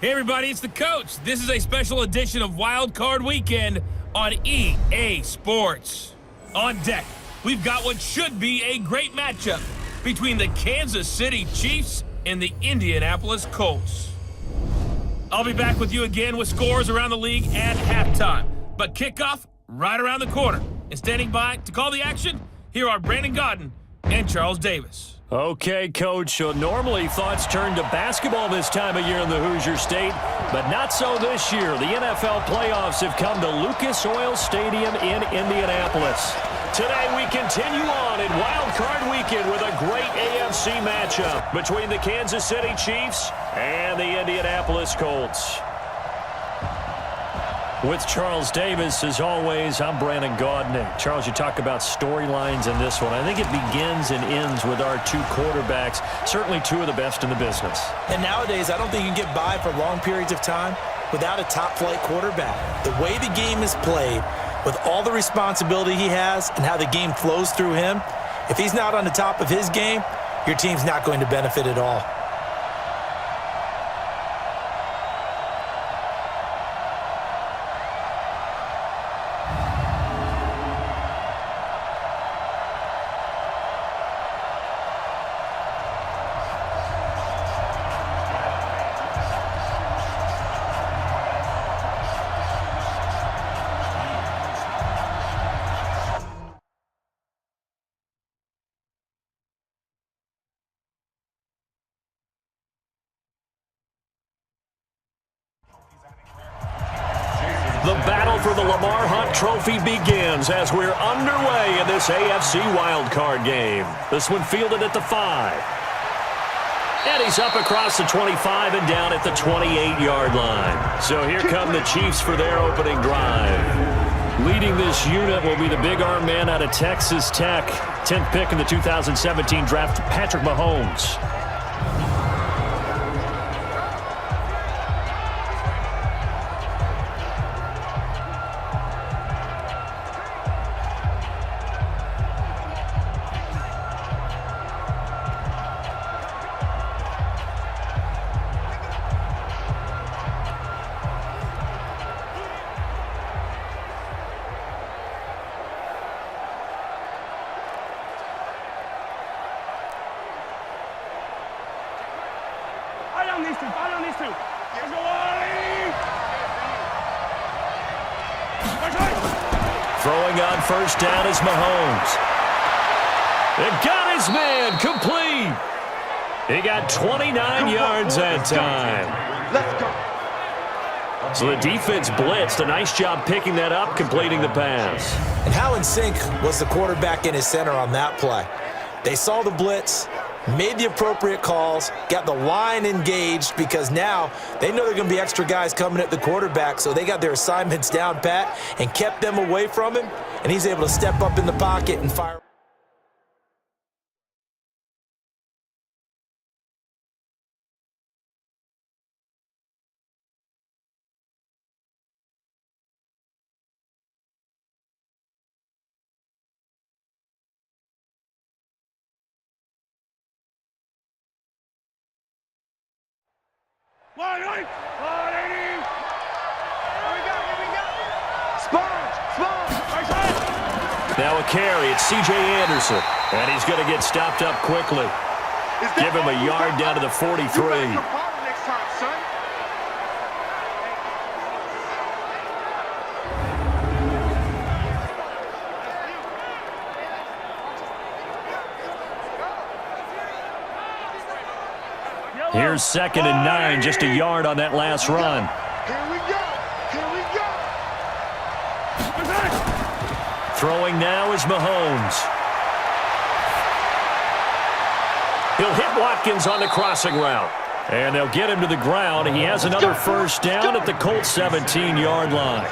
Hey everybody, it's the Coach. This is a special edition of Wild Card Weekend on EA Sports. On deck, we've got what should be a great matchup between the Kansas City Chiefs and the Indianapolis Colts. I'll be back with you again with scores around the league at halftime, but kickoff right around the corner. And standing by to call the action, here are Brandon Godden and Charles Davis. Okay, Coach, so normally thoughts turn to basketball this time of year in the Hoosier State, but not so this year. The NFL playoffs have come to Lucas Oil Stadium in Indianapolis. Today we continue on in Wild Card Weekend with a great AFC matchup between the Kansas City Chiefs and the Indianapolis Colts. With Charles Davis, as always, I'm Brandon Godden. Charles, you talk about storylines in this one. I think it begins and ends with our two quarterbacks, certainly two of the best in the business. And nowadays, I don't think you can get by for long periods of time without a top-flight quarterback. The way the game is played, with all the responsibility he has and how the game flows through him, if he's not on the top of his game, your team's not going to benefit at all. The battle for the Lamar Hunt Trophy begins as we're underway in this AFC wildcard game. This one fielded at the 5. And he's up across the 25 and down at the 28-yard line. So here come the Chiefs for their opening drive. Leading this unit will be the big arm man out of Texas Tech. 10th pick in the 2017 draft, Patrick Mahomes. Throwing on first down is Mahomes. It got his man complete. He got 29 yards that time. Let's go. So the defense blitzed. A nice job picking that up, completing the pass. And how in sync was the quarterback in his center on that play? They saw the blitz, made the appropriate calls, got the line engaged because now they know there are going to be extra guys coming at the quarterback, so they got their assignments down pat and kept them away from him, and he's able to step up in the pocket and fire. Now a carry, it's C.J. Anderson, and he's going to get stopped up quickly. Give him a yard down to the 43. Here's 2nd and 9, just a yard on that last run. Here we go. Here we go. Throwing now is Mahomes. He'll hit Watkins on the crossing route. And they'll get him to the ground. He has another first down at the Colts 17-yard line.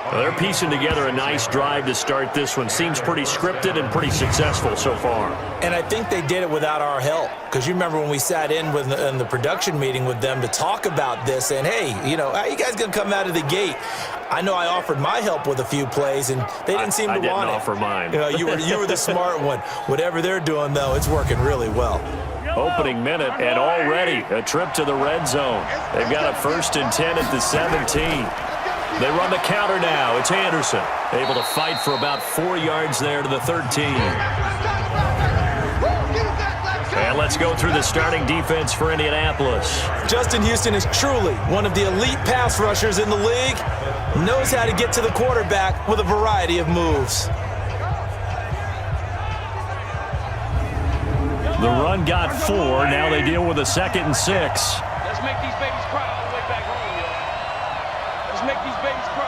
Well, they're piecing together a nice drive to start this one. Seems pretty scripted and pretty successful so far. And I think they did it without our help. Because you remember when we sat in the production meeting with them to talk about this, and hey, you know, how you guys going to come out of the gate? I know I offered my help with a few plays, and they didn't seem to want it. I didn't offer mine. You know, you were the smart one. Whatever they're doing, though, it's working really well. Opening minute, and already a trip to the red zone. They've got a 1st and 10 at the 17. They run the counter now. It's Anderson, able to fight for about 4 yards there to the 13. And let's go through the starting defense for Indianapolis. Justin Houston is truly one of the elite pass rushers in the league. Knows how to get to the quarterback with a variety of moves. The run got 4. Now they deal with a 2nd and 6. Let's make these babies cry all the way back home, yo. Let's make these babies cry.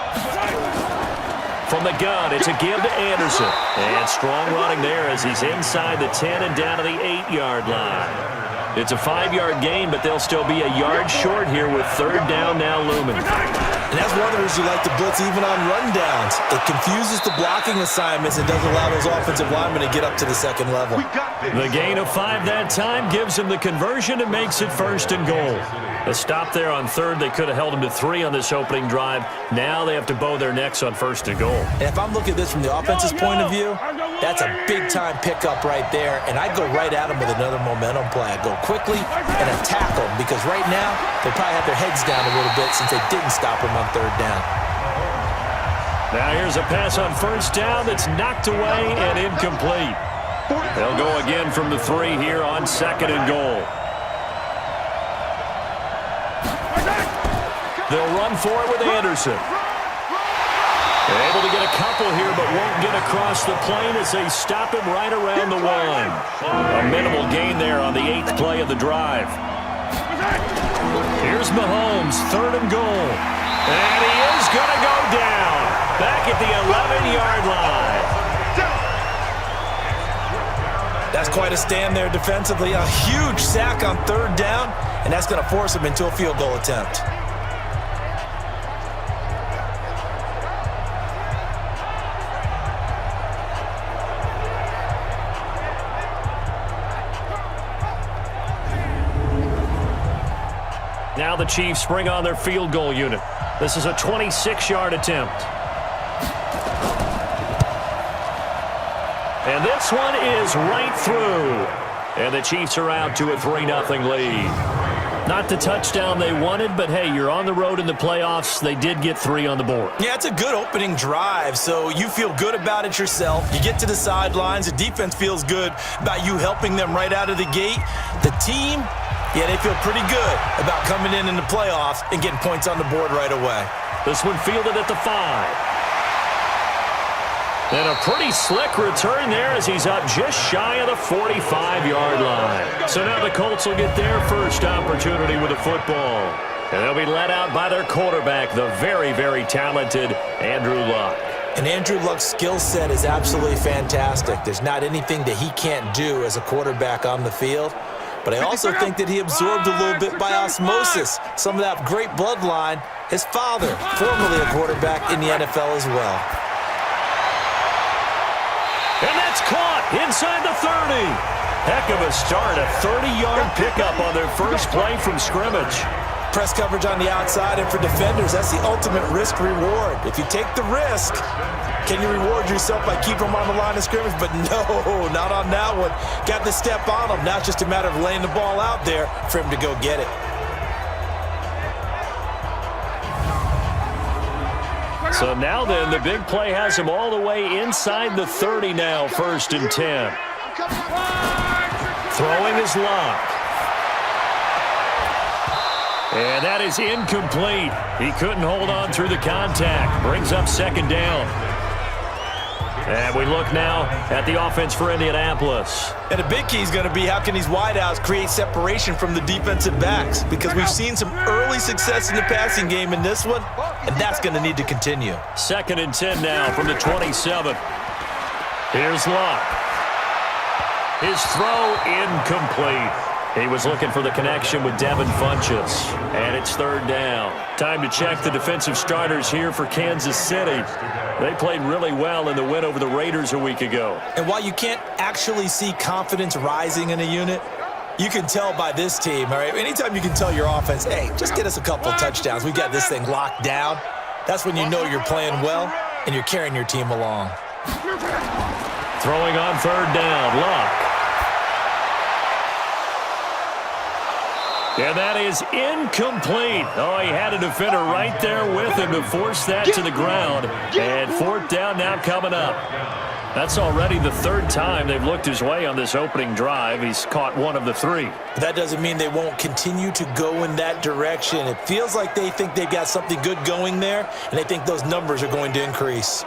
From the gun, it's a give to Anderson. And strong running there as he's inside the 10 and down to the 8-yard line. It's a 5-yard gain, but they'll still be a yard short here with 3rd down now looming. And that's one of the reasons you like to blitz even on rundowns. It confuses the blocking assignments and doesn't allow those offensive linemen to get up to the 2nd level. The gain of 5 that time gives him the conversion and makes it 1st and goal. A stop there on 3rd. They could have held him to 3 on this opening drive. Now they have to bow their necks on 1st and goal. And if I'm looking at this from the offense's point of view, that's a big-time pickup right there. And I go right at them with another momentum play. I go quickly and attack them because right now they probably have their heads down a little bit since they didn't stop them on 3rd down. Now here's a pass on 1st down that's knocked away and incomplete. They'll go again from the 3 here on 2nd and goal. They'll run for it with Anderson. Able to get a couple here, but won't get across the plane as they stop him right around the 1. A minimal gain there on the 8th play of the drive. Here's Mahomes, 3rd and goal. And he is going to go down. Back at the 11-yard line. That's quite a stand there defensively. A huge sack on 3rd down, and that's going to force him into a field goal attempt. Now the Chiefs bring on their field goal unit. This is a 26-yard attempt. And this one is right through. And the Chiefs are out to a 3-0 lead. Not the touchdown they wanted, but hey, you're on the road in the playoffs. They did get 3 on the board. Yeah, it's a good opening drive, so you feel good about it yourself. You get to the sidelines. The defense feels good about you helping them right out of the gate. The team, yeah, they feel pretty good about coming in the playoffs and getting points on the board right away. This one fielded at the 5. And a pretty slick return there as he's up just shy of the 45-yard line. So now the Colts will get their first opportunity with the football. And they'll be led out by their quarterback, the very, very talented Andrew Luck. And Andrew Luck's skill set is absolutely fantastic. There's not anything that he can't do as a quarterback on the field. But I also think that he absorbed a little bit by osmosis some of that great bloodline. His father, formerly a quarterback in the NFL as well. And that's caught inside the 30. Heck of a start, a 30-yard pickup on their first play from scrimmage. Press coverage on the outside, and for defenders, that's the ultimate risk-reward. If you take the risk, can you reward yourself by keeping them on the line of scrimmage? But no, not on that one. Got the step on him. Now it's just a matter of laying the ball out there for him to go get it. So now then, the big play has him all the way inside the 30 now, 1st and 10. Throwing his Luck. And that is incomplete. He couldn't hold on through the contact. Brings up 2nd down. And we look now at the offense for Indianapolis. And a big key is going to be how can these wideouts create separation from the defensive backs? Because we've seen some early success in the passing game in this one, and that's going to need to continue. 2nd and 10 now from the 27. Here's Luck. His throw incomplete. He was looking for the connection with Devin Funchess. And it's 3rd down. Time to check the defensive starters here for Kansas City. They played really well in the win over the Raiders a week ago. And while you can't actually see confidence rising in a unit, you can tell by this team, all right? Anytime you can tell your offense, hey, just get us a couple touchdowns. We got this thing locked down. That's when you know you're playing well and you're carrying your team along. Throwing on 3rd down, Luck. And that is incomplete. Oh, he had a defender right there with him to force that to the ground. And fourth down now coming up. That's already the third time they've looked his way on this opening drive. He's caught one of the three. That doesn't mean they won't continue to go in that direction. It feels like they think they've got something good going there, and they think those numbers are going to increase.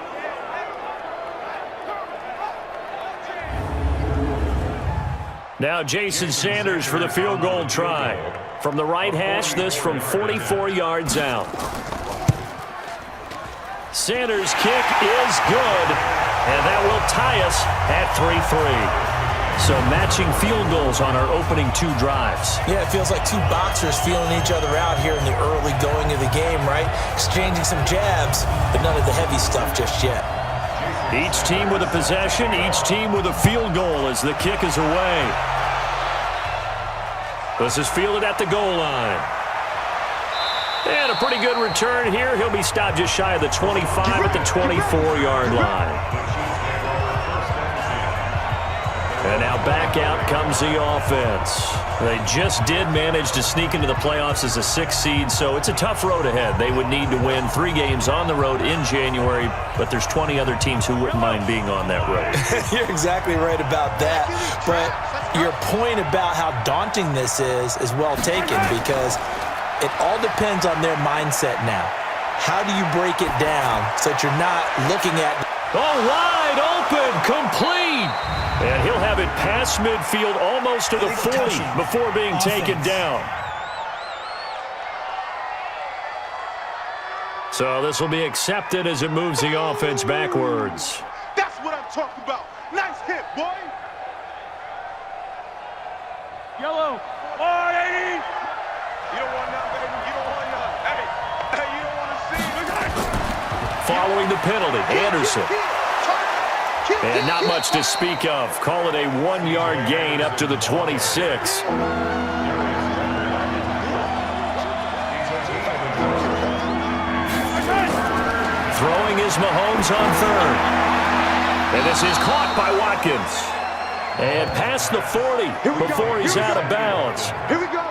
Now Jason Sanders for the field goal try. From the right hash, this from 44 yards out. Sanders' kick is good, and that will tie us at 3-3. So matching field goals on our opening two drives. Yeah, it feels like two boxers feeling each other out here in the early going of the game, right? Exchanging some jabs, but none of the heavy stuff just yet. Each team with a possession, each team with a field goal as the kick is away. This is fielded at the goal line. And a pretty good return here. He'll be stopped just shy of the 25 at the 24-yard line. And now back out comes the offense. They just did manage to sneak into the playoffs as a 6th seed, so it's a tough road ahead. They would need to win 3 games on the road in January, but there's 20 other teams who wouldn't mind being on that road. You're exactly right about that. But your point about how daunting this is well taken, because it all depends on their mindset now. How do you break it down so that you're not looking at... Oh, wide open, complete. And he'll have it past midfield almost to the 40 before being taken down. So this will be accepted as it moves the offense backwards. That's what I'm talking about. Nice hit, boy. Yellow. Oh, 80. You don't want none, baby. You don't want none. Hey, you don't want to see. Look at that. Following the penalty, Anderson. And not much to speak of. Call it a 1-yard gain up to the 26. Throwing is Mahomes on third. And this is caught by Watkins. And past the 40 before he's out of bounds. Here we go.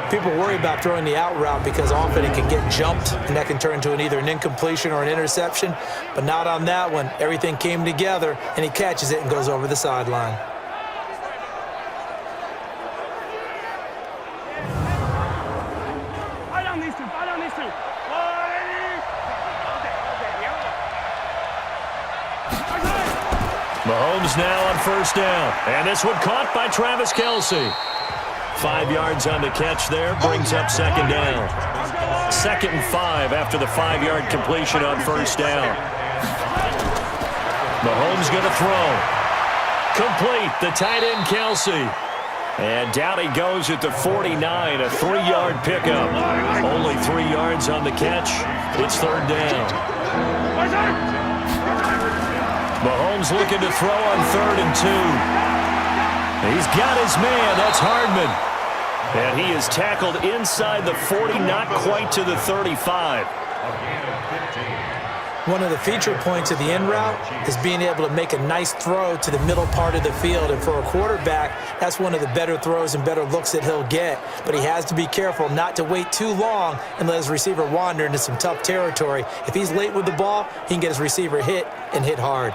People worry about throwing the out route because often it can get jumped, and that can turn into either an incompletion or an interception. But not on that one. Everything came together, and he catches it and goes over the sideline. Fight on these two. Fight on these two. Mahomes now on first down. And this one caught by Travis Kelce. 5 yards on the catch there, brings up second down. 2nd and 5 after the 5-yard completion on first down. Mahomes going to throw. Complete, the tight end Kelce. And down he goes at the 49, a 3-yard pickup. Only 3 yards on the catch. It's third down. Mahomes looking to throw on 3rd and 2. He's got his man. That's Hardman. And he is tackled inside the 40, not quite to the 35. One of the feature points of the in route is being able to make a nice throw to the middle part of the field. And for a quarterback, that's one of the better throws and better looks that he'll get. But he has to be careful not to wait too long and let his receiver wander into some tough territory. If he's late with the ball, he can get his receiver hit and hit hard.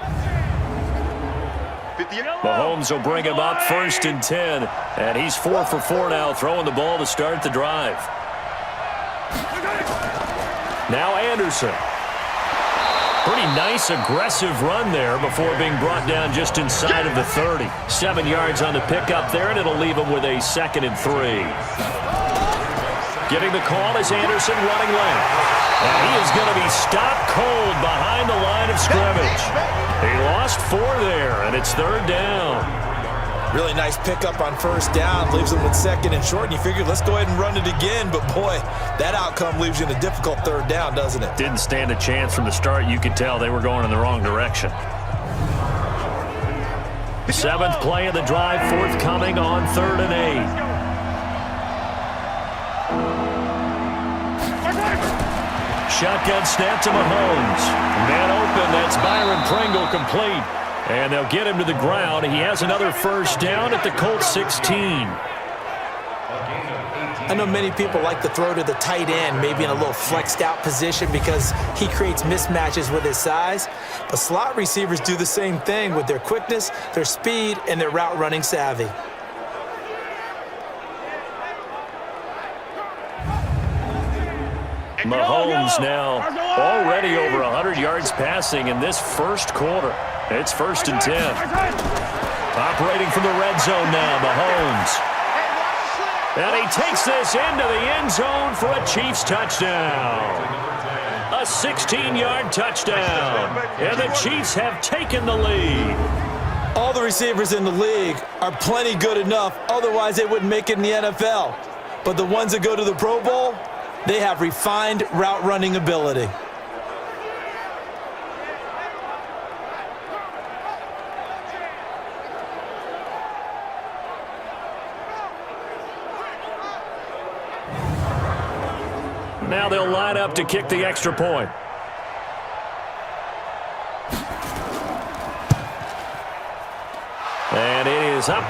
Mahomes will bring him up 1st and 10. And he's 4 for 4 now, throwing the ball to start the drive. Now Anderson. Pretty nice, aggressive run there before being brought down just inside of the 30. 7 yards on the pickup there, and it'll leave him with a 2nd and 3. Getting the call is Anderson running left. And he is going to be stopped cold behind the line of scrimmage. He lost 4 there, and it's 3rd down. Really nice pickup on first down. Leaves them with 2nd and short, and you figure, let's go ahead and run it again. But, boy, that outcome leaves you in a difficult 3rd down, doesn't it? Didn't stand a chance from the start. You could tell they were going in the wrong direction. 7th play of the drive, forthcoming on 3rd and 8. Shotgun snap to Mahomes. Man open, that's Byron Pringle complete. And they'll get him to the ground. He has another first down at the Colts 16. I know many people like to throw to the tight end, maybe in a little flexed out position because he creates mismatches with his size. But slot receivers do the same thing with their quickness, their speed, and their route running savvy. Mahomes now already over 100 yards passing in this first quarter. It's 1st and 10. Operating from the red zone now, Mahomes. And he takes this into the end zone for a Chiefs touchdown. A 16-yard touchdown. And the Chiefs have taken the lead. All the receivers in the league are plenty good enough, otherwise they wouldn't make it in the NFL. But the ones that go to the Pro Bowl, they have refined route running ability. Now they'll line up to kick the extra point. And it is up.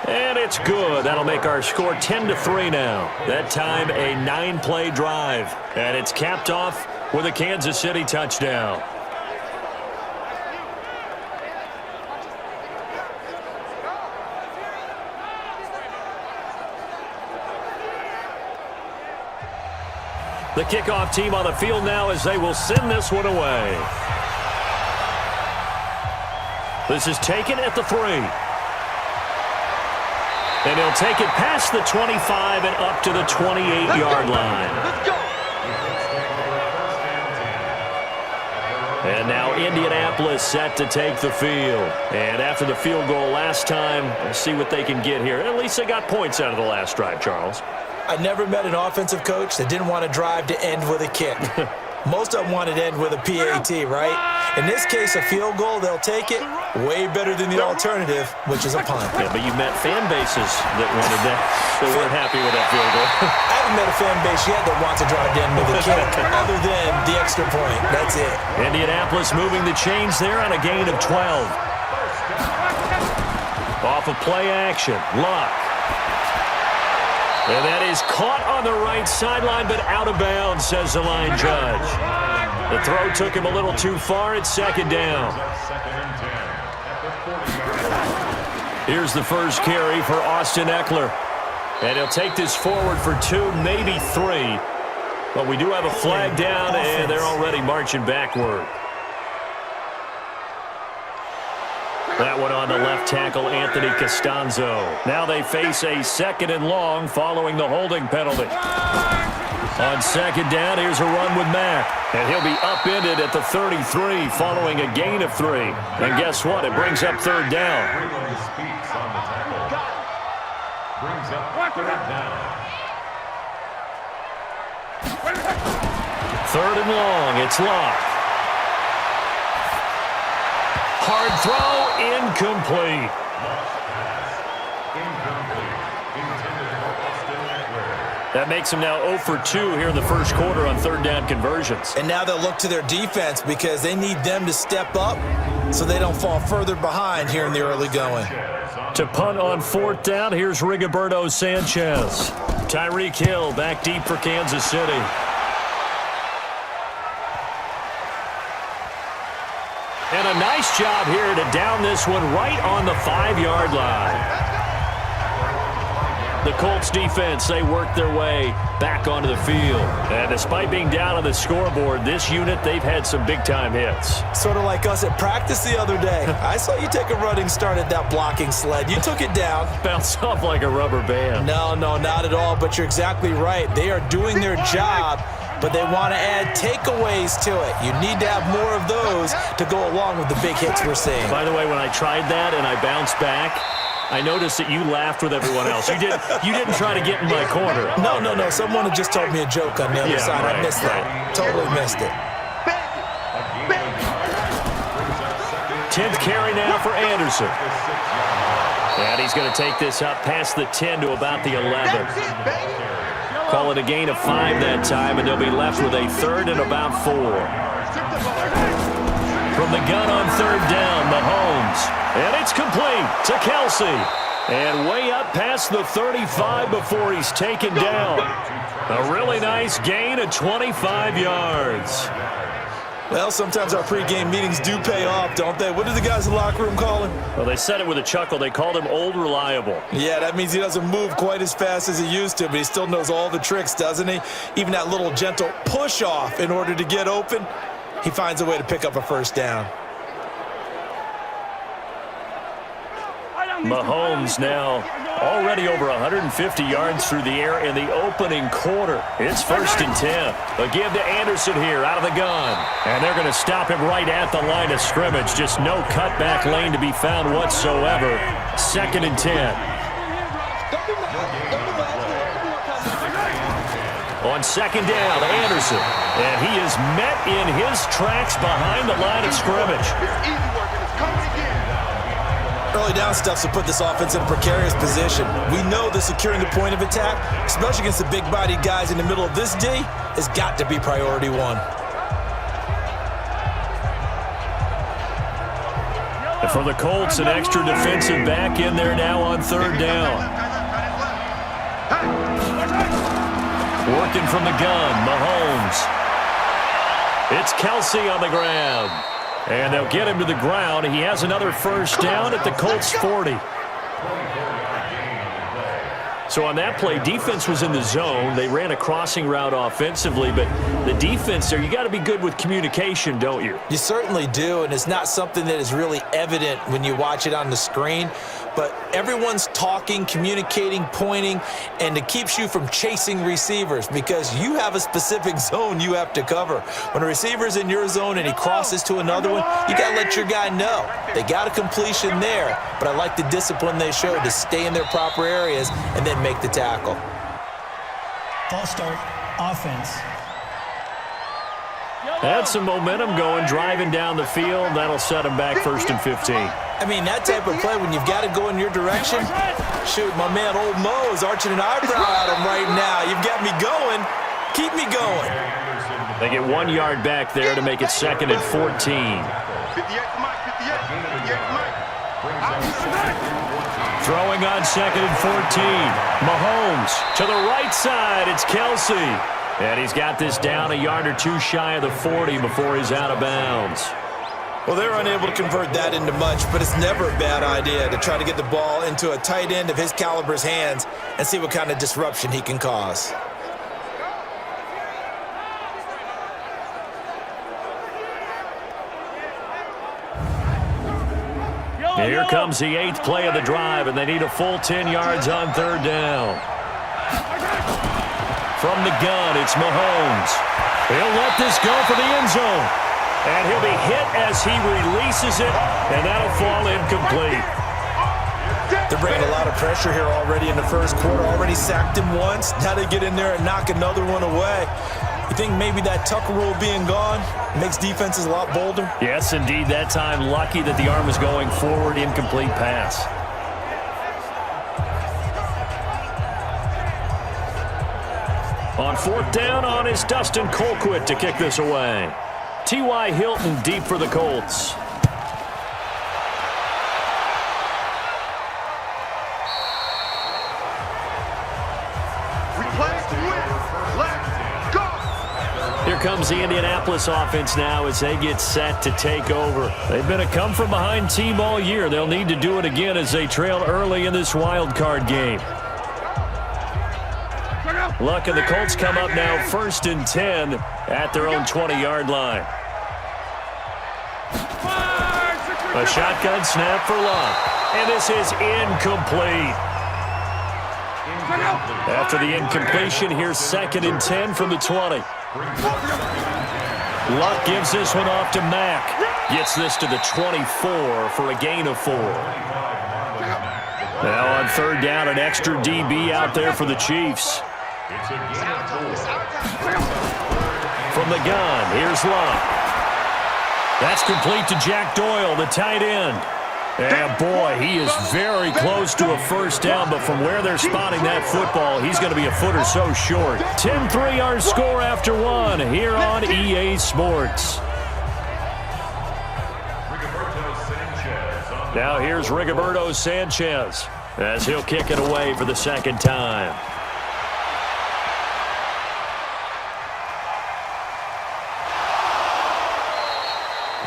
And it's good. That'll make our score 10-3 now. That time a 9-play drive. And it's capped off with a Kansas City touchdown. The kickoff team on the field now as they will send this one away. This is taken at the 3. And he'll take it past the 25 and up to the 28-yard line. Let's go. And now Indianapolis set to take the field. And after the field goal last time, we'll see what they can get here. At least they got points out of the last drive, Charles. I never met an offensive coach that didn't want to drive to end with a kick. Most of them wanted to end with a PAT, right? In this case, a field goal, they'll take it. Way better than the alternative, which is a punt. Yeah, but you met fan bases that wanted that. They weren't happy with that field goal. I haven't met a fan base yet that wants to drive to end with a kick other than the extra point. That's it. Indianapolis moving the chains there on a gain of 12. Off of play action. Luck. And that is caught on the right sideline, but out of bounds, says the line judge. The throw took him a little too far. It's 2nd down. Here's the first carry for Austin Eckler. And he'll take this forward for 2, maybe 3. But we do have a flag down, and they're already marching backward. That one on the left tackle, Anthony Costanzo. Now they face a 2nd and long following the holding penalty. On 2nd down, here's a run with Mack. And he'll be upended at the 33 following a gain of 3. And guess what? It brings up 3rd down. Brings up 3rd down. 3rd and long. It's locked. Hard throw, incomplete. That makes him now 0 for 2 here in the first quarter on 3rd down conversions. And now they'll look to their defense because they need them to step up so they don't fall further behind here in the early going. To punt on 4th down, here's Rigoberto Sanchez. Tyreek Hill back deep for Kansas City. And a nice job here to down this one right on the 5-yard line. The Colts defense, they worked their way back onto the field. And despite being down on the scoreboard, this unit, they've had some big-time hits. Sort of like us at practice the other day. I saw you take a running start at that blocking sled. You took it down. Bounced off like a rubber band. No, not at all, but you're exactly right. They are doing their job, but they want to add takeaways to it. You need to have more of those to go along with the big hits we're seeing. By the way, when I tried that and I bounced back, I noticed that you laughed with everyone else. You didn't try to get in my corner. No. Someone had just told me a joke on the other side. Right, I missed that. Totally missed it. 10th carry now for Anderson. And he's going to take this up past the 10 to about the 11. Call it a gain of 5 that time, and they'll be left with a 3rd and about 4. From the gun on third down, Mahomes. And it's complete to Kelsey. And way up past the 35 before he's taken down. A really nice gain of 25 yards. Well, sometimes our pregame meetings do pay off, don't they? What do the guys in the locker room call him? Well, they said it with a chuckle. They called him Old Reliable. Yeah, that means he doesn't move quite as fast as he used to, but he still knows all the tricks, doesn't he? Even that little gentle push-off in order to get open, he finds a way to pick up a first down. Mahomes now already over 150 yards through the air in the opening quarter. It's 1st and 10. A give to Anderson here out of the gun. And they're going to stop him right at the line of scrimmage. Just no cutback lane to be found whatsoever. 2nd and 10. On 2nd down, Anderson. And he is met in his tracks behind the line of scrimmage. It's easy work and it's coming again. Early down stuff to put this offense in a precarious position. We know that securing the point of attack, especially against the big-bodied guys in the middle of this D, has got to be priority one. And for the Colts, an extra defensive back in there now on 3rd down. Working from the gun, Mahomes. It's Kelsey on the ground. And they'll get him to the ground. He has another first down at the Colts 40. So on that play, defense was in the zone. They ran a crossing route offensively, but the defense there, you got to be good with communication, don't you? You certainly do, and it's not something that is really evident when you watch it on the screen. But everyone's talking, communicating, pointing, and it keeps you from chasing receivers because you have a specific zone you have to cover. When a receiver's in your zone and he crosses to another one, you got to let your guy know. They got a completion there, but I like the discipline they showed to stay in their proper areas and then make the tackle. False start, offense. Had some momentum going, driving down the field. That'll set him back 1st and 15. I mean, that type of play, when you've got to go in your direction, shoot, my man Old Mo is arching an eyebrow at him right now. You've got me going. Keep me going. They get 1 yard back there to make it 2nd and 14. 58 to Mike, 58 to Mike. Throwing on 2nd and 14. Mahomes to the right side. It's Kelsey. And he's got this down a yard or two shy of the 40 before he's out of bounds. Well, they're unable to convert that into much, but it's never a bad idea to try to get the ball into a tight end of his caliber's hands and see what kind of disruption he can cause. Here comes the 8th play of the drive, and they need a full 10 yards on 3rd down. From the gun, it's Mahomes. He'll let this go for the end zone. And he'll be hit as he releases it, and that'll fall incomplete. They're bringing a lot of pressure here already in the first quarter. Already sacked him once. Now they get in there and knock another one away. You think maybe that Tucker rule being gone makes defenses a lot bolder? Yes, indeed. That time, lucky that the arm was going forward, incomplete pass. On 4th down, on is Dustin Colquitt to kick this away. T.Y. Hilton deep for the Colts. We play to win. Let's go. Here comes the Indianapolis offense now as they get set to take over. They've been a come-from-behind team all year. They'll need to do it again as they trail early in this wild card game. Luck and the Colts come up now 1st and 10 at their own 20-yard line. A shotgun snap for Luck. And this is incomplete. After the incompletion, here's 2nd and 10 from the 20. Luck gives this one off to Mack. Gets this to the 24 for a gain of 4. Now on 3rd down, an extra DB out there for the Chiefs. From the gun, here's Luck. That's complete to Jack Doyle, the tight end. And boy, he is very close to a first down, but from where they're spotting that football, he's going to be a foot or so short. 10-3 our score after 1 here on EA Sports. Now here's Rigoberto Sanchez as he'll kick it away for the second time.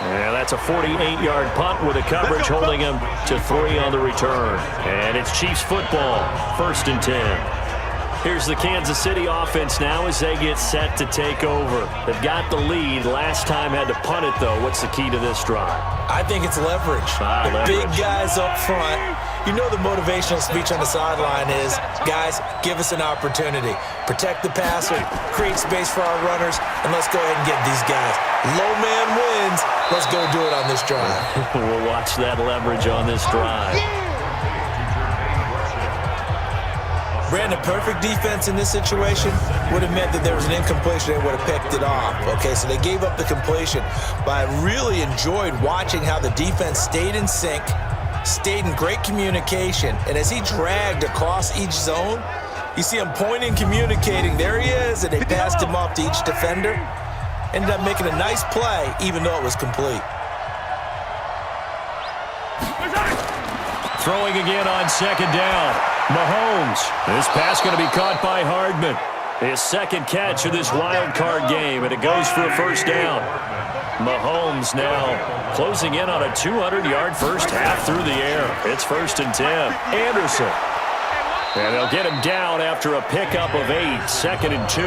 And that's a 48-yard punt with a coverage holding him to 3 on the return. And it's Chiefs football, 1st and 10. Here's the Kansas City offense now as they get set to take over. They've got the lead. Last time had to punt it, though. What's the key to this drive? I think it's leverage. The big guys up front. You know the motivational speech on the sideline is, guys, give us an opportunity. Protect the passer, create space for our runners, and let's go ahead and get these guys. Low man wins. Let's go do it on this drive. We'll watch that leverage on this drive. Brandon, perfect defense in this situation would have meant that there was an incompletion. They would have picked it off. Okay, so they gave up the completion. But I really enjoyed watching how the defense stayed in sync, stayed in great communication, and as he dragged across each zone, you see him pointing, communicating. There he is, and they passed him off to each defender. Ended up making a nice play, even though it was complete. Throwing again on 2nd down. Mahomes. This pass going to be caught by Hardman. His second catch of this wild card game, and it goes for a 1st down. Mahomes now closing in on a 200-yard first half through the air. It's 1st and 10. Anderson. And they'll get him down after a pickup of 8. 2nd and 2.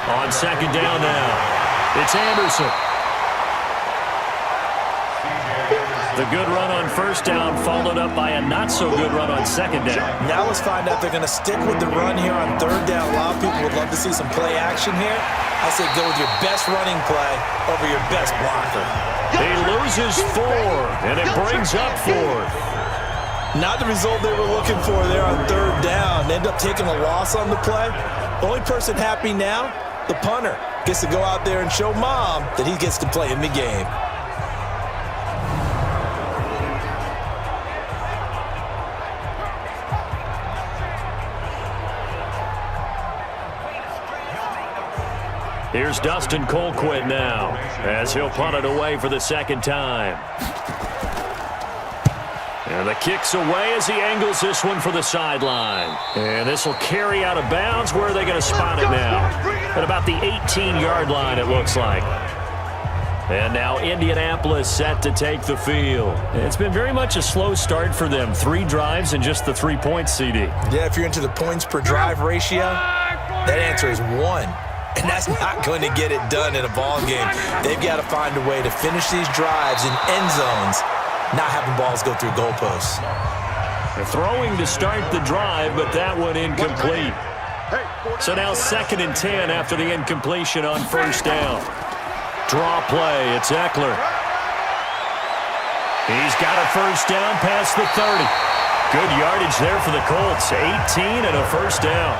On 2nd down now, it's Anderson. The good run on 1st down followed up by a not-so-good run on 2nd down. Now let's find out if they're going to stick with the run here on 3rd down. A lot of people would love to see some play action here. I say go with your best running play over your best blocker. He loses 4, and it brings up 4th. Not the result they were looking for there on 3rd down. They end up taking a loss on the play. Only person happy now, the punter, gets to go out there and show mom that he gets to play in the game. Here's Dustin Colquitt now as he'll punt it away for the 2nd time. And the kick's away as he angles this one for the sideline. And this will carry out of bounds. Where are they going to spot it now? At about the 18-yard line, it looks like. And now Indianapolis set to take the field. It's been very much a slow start for them. 3 drives and just the 3 points, CD. Yeah, if you're into the points per drive ratio, that answer is 1. And that's not going to get it done in a ball game. They've got to find a way to finish these drives in end zones, not having balls go through goalposts. They're throwing to start the drive, but that one incomplete. So now 2nd and 10 after the incompletion on 1st down. Draw play, it's Eckler. He's got a 1st down past the 30. Good yardage there for the Colts. 18 and a 1st down.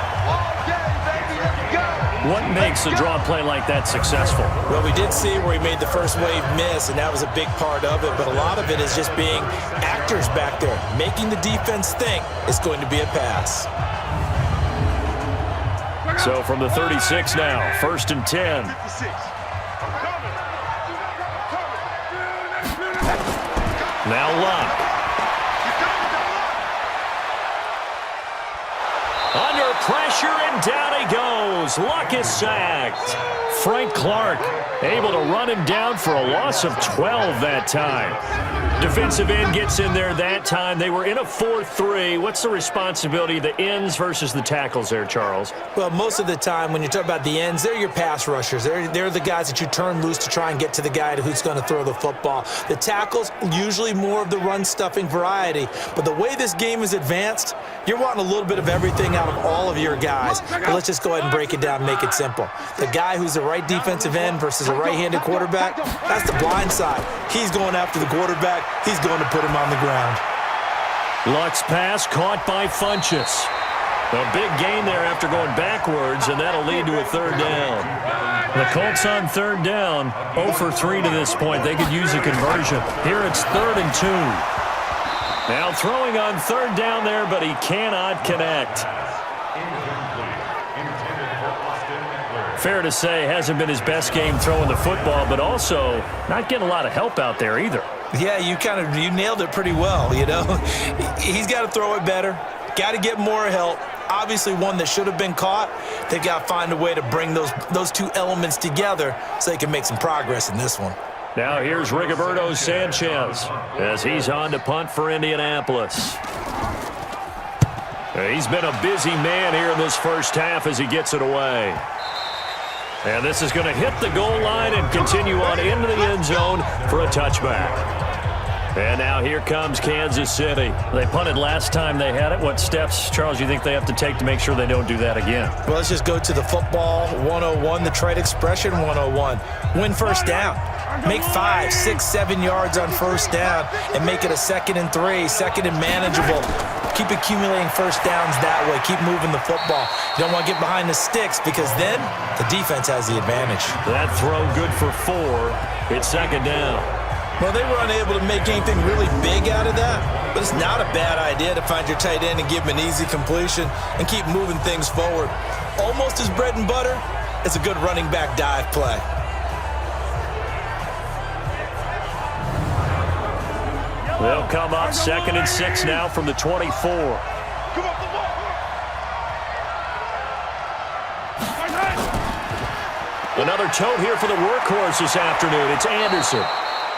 What makes a draw play like that successful? Well, we did see where he made the first wave miss, and that was a big part of it. But a lot of it is just being actors back there, making the defense think it's going to be a pass. So from the 36 now, 1st and 10. Now Luck. Under pressure, and down he goes. Luck is sacked. Frank Clark able to run him down for a loss of 12 that time. Defensive end gets in there that time. They were in a 4-3. What's the responsibility of the ends versus the tackles there, Charles? Well, most of the time when you talk about the ends, they're your pass rushers. They're the guys that you turn loose to try and get to the guy who's going to throw the football. The tackles, usually more of the run-stuffing variety. But the way this game is advanced, you're wanting a little bit of everything out of all of your guys. But let's just go ahead and break it down and make it simple. The guy who's the right defensive end versus a right-handed quarterback, that's the blind side. He's going after the quarterback. He's going to put him on the ground. Luck's pass caught by Funchess. A big gain there after going backwards, and that'll lead to a 3rd down. The Colts on 3rd down, 0 for 3 to this point. They could use a conversion. Here it's 3rd and 2. Now throwing on 3rd down there, but he cannot connect. Fair to say, hasn't been his best game throwing the football, but also not getting a lot of help out there either. Yeah, you nailed it pretty well, you know. He's got to throw it better, got to get more help. Obviously one that should have been caught. They've got to find a way to bring those two elements together so they can make some progress in this one. Now here's Rigoberto Sanchez as he's on to punt for Indianapolis. He's been a busy man here in this first half as he gets it away. And this is going to hit the goal line and continue on into the end zone for a touchback. And now here comes Kansas City. They punted last time they had it. What steps, Charles, do you think they have to take to make sure they don't do that again? Well, let's just go to the football 101, the trade expression 101. Win first down. Make 5, 6, 7 yards on first down and make it a 2nd and 3, 2nd and manageable. Keep accumulating first downs that way. Keep moving the football. You don't want to get behind the sticks because then the defense has the advantage. That throw good for 4. It's 2nd down. Well, they were unable to make anything really big out of that, but it's not a bad idea to find your tight end and give him an easy completion and keep moving things forward. Almost as bread and butter as a good running back dive play. They'll come up 2nd and 6 now from the 24. Another tote here for the workhorse this afternoon. It's Anderson.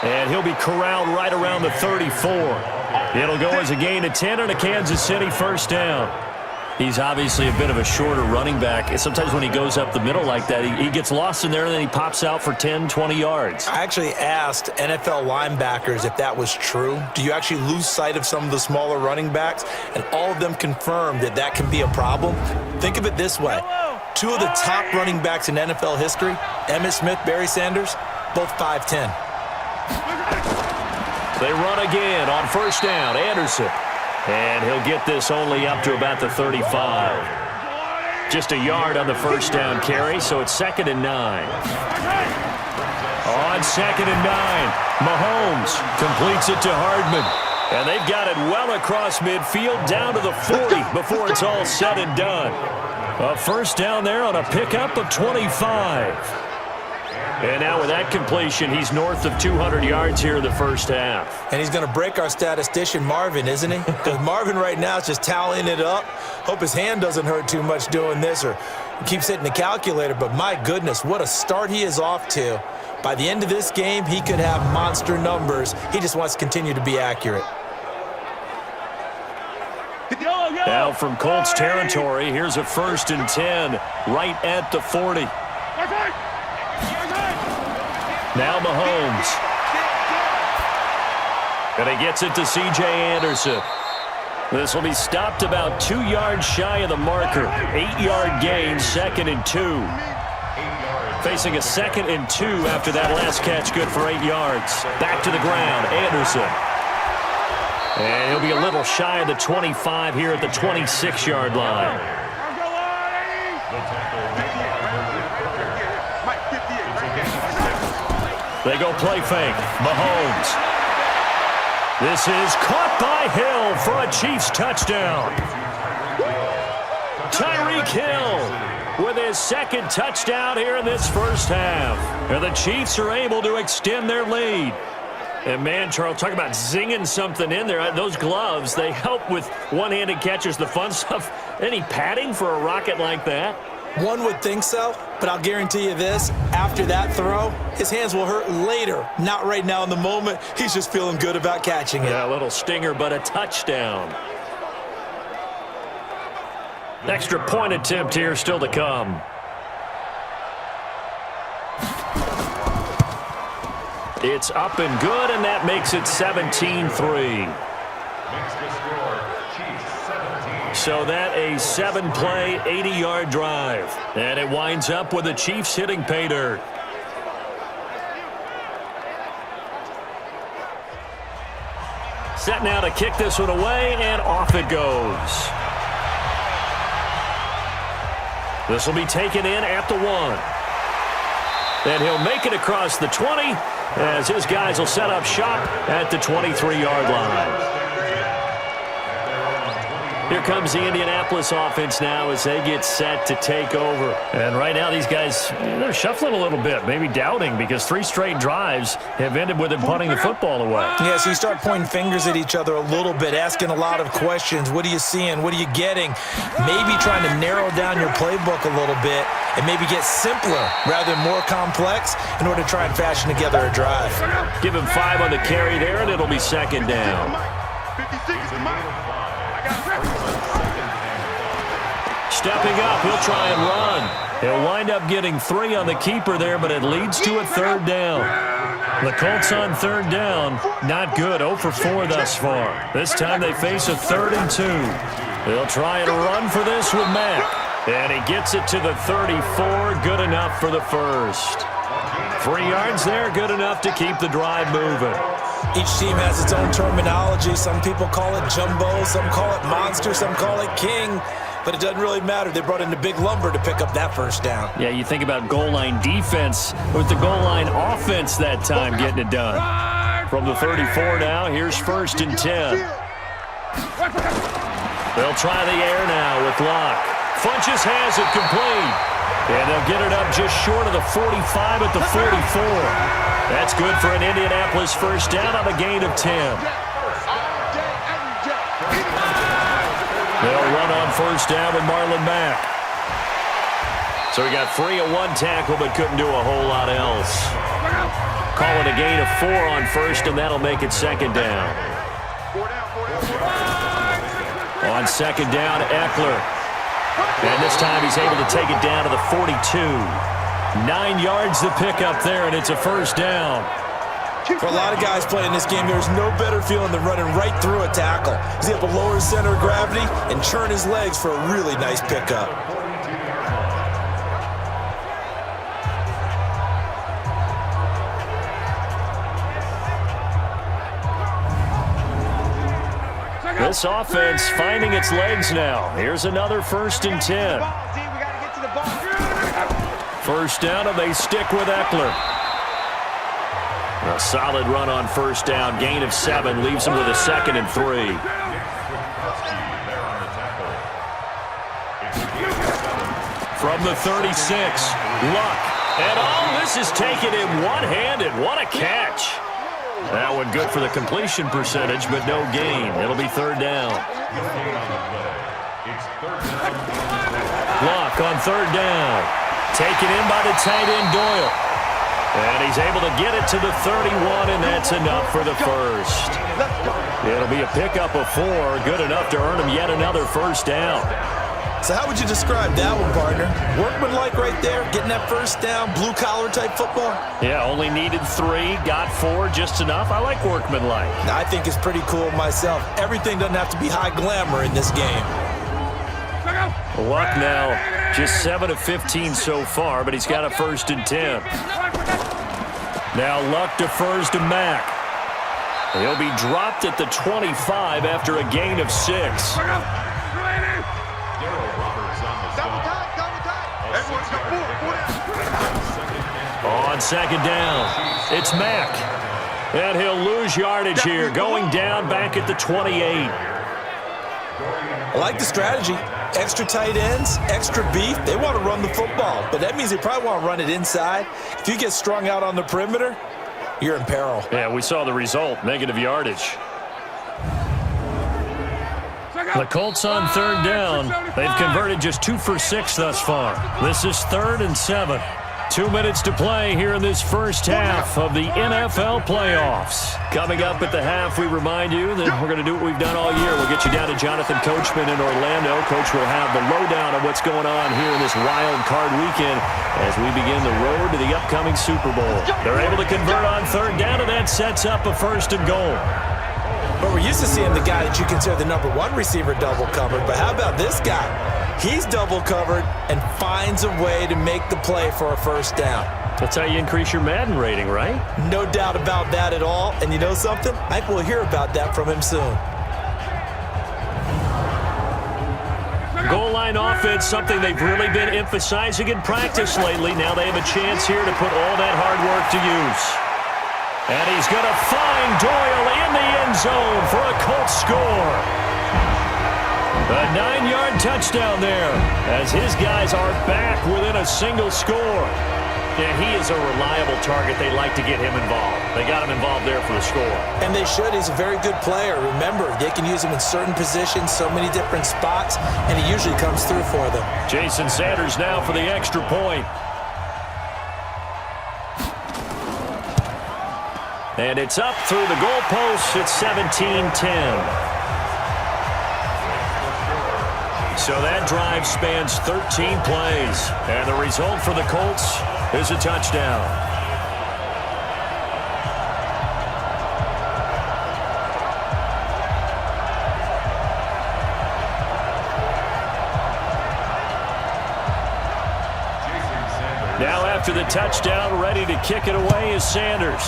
And he'll be corralled right around the 34. It'll go as a gain of 10 and a Kansas City first down. He's obviously a bit of a shorter running back. Sometimes when he goes up the middle like that, he gets lost in there and then he pops out for 10, 20 yards. I actually asked NFL linebackers if that was true. Do you actually lose sight of some of the smaller running backs? And all of them confirmed that that can be a problem. Think of it this way. 2 of the top running backs in NFL history, Emmitt Smith, Barry Sanders, both 5'10". They run again on first down. Anderson. And he'll get this only up to about the 35. Just a yard on the first down carry, so it's 2nd and 9. On 2nd and 9, Mahomes completes it to Hardman. And they've got it well across midfield down to the 40 before it's all said and done. A first down there on a pickup of 25. And now with that completion, he's north of 200 yards here in the first half. And he's going to break our statistician Marvin, isn't he? Because Marvin right now is just tallying it up. Hope his hand doesn't hurt too much doing this or keeps hitting the calculator. But my goodness, what a start he is off to. By the end of this game, he could have monster numbers. He just wants to continue to be accurate. Now from Colts territory, here's a 1st and 10 right at the 40. Now Mahomes. And he gets it to C.J. Anderson. This will be stopped about 2 yards shy of the marker. 8-yard gain, 2nd and 2. Facing a 2nd and 2 after that last catch, good for 8 yards. Back to the ground, Anderson. And he'll be a little shy of the 25 here at the 26-yard line. They go play fake. Mahomes. This is caught by Hill for a Chiefs touchdown. Tyreek Hill with his 2nd touchdown here in this first half. And the Chiefs are able to extend their lead. And man, Charles, talk about zinging something in there. Those gloves, they help with one-handed catches, the fun stuff. Any padding for a rocket like that? One would think so, but I'll guarantee you this, after that throw, his hands will hurt later, not right now in the moment. He's just feeling good about catching it. Yeah, a little stinger, but a touchdown. Extra point attempt here still to come. It's up and good, and that makes it 17-3. So that a 7-play, 80-yard drive. And it winds up with the Chiefs hitting pay dirt. Set now to kick this one away, and off it goes. This will be taken in at the 1. And he'll make it across the 20 as his guys will set up shop at the 23-yard line. Here comes the Indianapolis offense now as they get set to take over. And right now these guys, they're shuffling a little bit, maybe doubting, because 3 straight drives have ended with them punting the football away. Yeah, so you start pointing fingers at each other a little bit, asking a lot of questions. What are you seeing? What are you getting? Maybe trying to narrow down your playbook a little bit and maybe get simpler rather than more complex in order to try and fashion together a drive. Give him 5 on the carry there, and it'll be second down. 56 is mine. Stepping up, he'll try and run. He'll wind up getting 3 on the keeper there, but it leads to a third down. The Colts on third down, not good, 0 for 4 thus far. This time they face a 3rd and 2. They'll try and run for this with Mack. And he gets it to the 34, good enough for the first. 3 yards there, good enough to keep the drive moving. Each team has its own terminology. Some people call it jumbo, some call it monster, some call it king. But it doesn't really matter. They brought in the big lumber to pick up that first down. Yeah, you think about goal line defense with the goal line offense that time getting it done. From the 34 now, here's 1st and 10. They'll try the air now with Locke. Funches has it complete. And they'll get it up just short of the 45 at the 44. That's good for an Indianapolis first down on a gain of 10. They'll run on first down with Marlon Mack. So he got free of 1 tackle but couldn't do a whole lot else. Call it a gain of 4 on first, and that'll make it second down. On second down, Eckler. And this time he's able to take it down to the 42. 9 yards to pick up there, and it's a first down. For a lot of guys playing this game, there's no better feeling than running right through a tackle. He's able to lower his center of gravity and churn his legs for a really nice pickup. This offense finding its legs now. Here's another 1st and 10. First down, and they stick with Eckler. A solid run on first down. Gain of 7 leaves him with a 2nd and 3. From the 36, Luck. And oh, this is taken in one-handed. What a catch. That one good for the completion percentage, but no gain. It'll be 3rd down. Luck on 3rd down. Taken in by the tight end Doyle. And he's able to get it to the 31, and that's enough for the first. It'll be a pickup of 4, good enough to earn him yet another first down. So how would you describe that one, partner? Workmanlike right there, getting that first down, blue-collar type football? Yeah, only needed 3, got 4, just enough. I like workmanlike. I think it's pretty cool myself. Everything doesn't have to be high glamour in this game. Luck now, just 7 of 15 so far, but he's got a 1st and 10. Now Luck defers to Mack. He'll be dropped at the 25 after a gain of 6. On second down, it's Mack. And he'll lose yardage here, going down back at the 28. I like the strategy. Extra tight ends, extra beef. They want to run the football, but that means they probably want to run it inside. If you get strung out on the perimeter, you're in peril. Yeah, we saw the result, negative yardage. The Colts on 3rd down. They've converted just 2 for 6 thus far. This is 3rd and 7. 2 minutes to play here in this first half of the NFL playoffs. Coming up at the half, we remind you that we're going to do what we've done all year. We'll get you down to Jonathan Coachman in Orlando. Coach will have the lowdown of what's going on here in this wild card weekend as we begin the road to the upcoming Super Bowl. They're able to convert on 3rd down, and that sets up a 1st and goal. But we're used to seeing the guy that you consider the #1 receiver double covered. But how about this guy? He's double covered and finds a way to make the play for a first down. That's how you increase your Madden rating, right? No doubt about that at all. And you know something? I think we'll hear about that from him soon. Goal line offense, something they've really been emphasizing in practice lately. Now they have a chance here to put all that hard work to use. And he's going to find Doyle in the end zone for a Colts score. A 9-yard touchdown there as his guys are back within a single score. Yeah, he is a reliable target. They like to get him involved. They got him involved there for the score. And they should. He's a very good player. Remember, they can use him in certain positions, so many different spots, and he usually comes through for them. Jason Sanders now for the extra point. And it's up through the goalposts. It's 17-10. So that drive spans 13 plays. And the result for the Colts is a touchdown. Now after the touchdown, ready to kick it away is Sanders.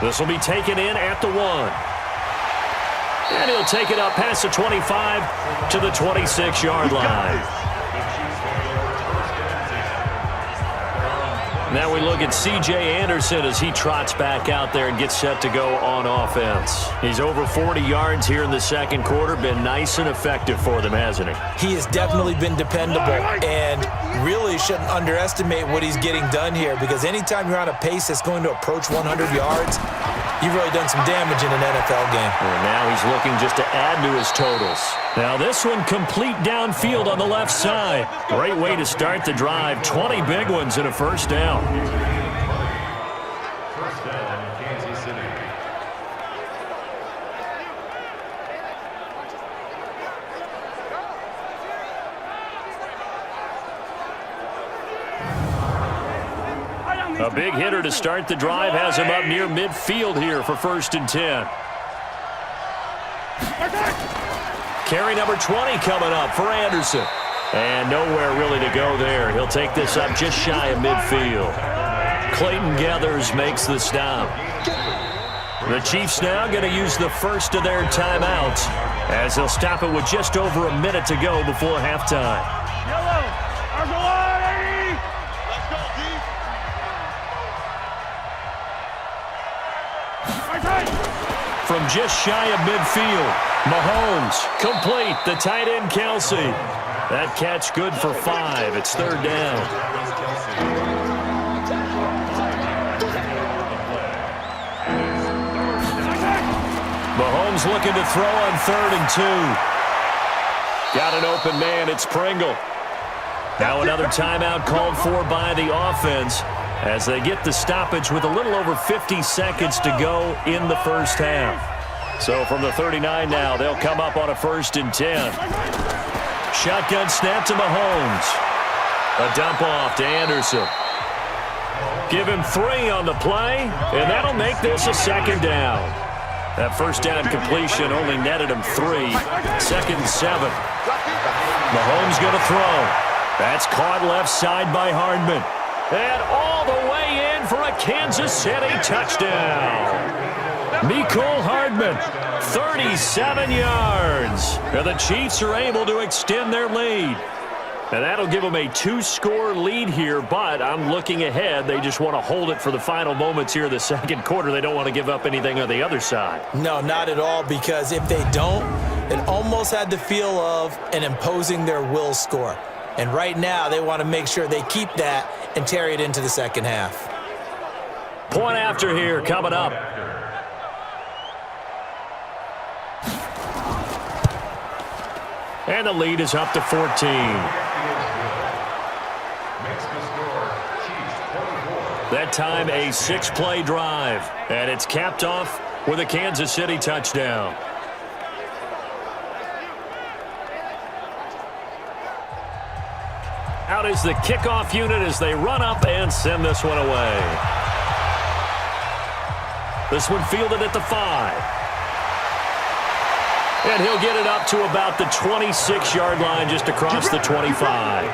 This will be taken in at the 1. And he'll take it up past the 25 to the 26-yard line. Now we look at C.J. Anderson as he trots back out there and gets set to go on offense. He's over 40 yards here in the second quarter. Been nice and effective for them, hasn't he? He has definitely been dependable and really shouldn't underestimate what he's getting done here, because anytime you're on a pace that's going to approach 100 yards, you've really done some damage in an NFL game. And now he's looking just to add to his totals. Now this one complete downfield on the left side. Great way to start the drive. 20 big ones and a first down. First down, Kansas City. A big hitter to start the drive has him up near midfield here for 1st and 10. Carry number 20 coming up for Anderson. And nowhere really to go there. He'll take this up just shy of midfield. Clayton Gathers makes the stop. The Chiefs now going to use the first of their timeouts as they'll stop it with just over a minute to go before halftime. From just shy of midfield, Mahomes complete. The tight end Kelsey. That catch good for 5. It's 3rd down. Mahomes looking to throw on 3rd and 2. Got an open man. It's Pringle. Now another timeout called for by the offense as they get the stoppage with a little over 50 seconds to go in the first half. So from the 39 now, they'll come up on a 1st and 10. Shotgun snap to Mahomes. A dump off to Anderson. Give him 3 on the play, and that'll make this a 2nd down. That first down completion only netted him 3. 2nd and 7. Mahomes going to throw. That's caught left side by Hardman. And all the way in for a Kansas City touchdown. Mecole Hardman, 37 yards. And the Chiefs are able to extend their lead. And that'll give them a 2-score lead here, but I'm looking ahead. They just want to hold it for the final moments here of the second quarter. They don't want to give up anything on the other side. No, not at all, because if they don't, it almost had the feel of an imposing their will score. And right now, they want to make sure they keep that and carry it into the second half. Point after here coming up. And the lead is up to 14. That time a 6-play drive. And it's capped off with a Kansas City touchdown. Out is the kickoff unit as they run up and send this one away. This one fielded at the 5. And he'll get it up to about the 26-yard line just across the 25.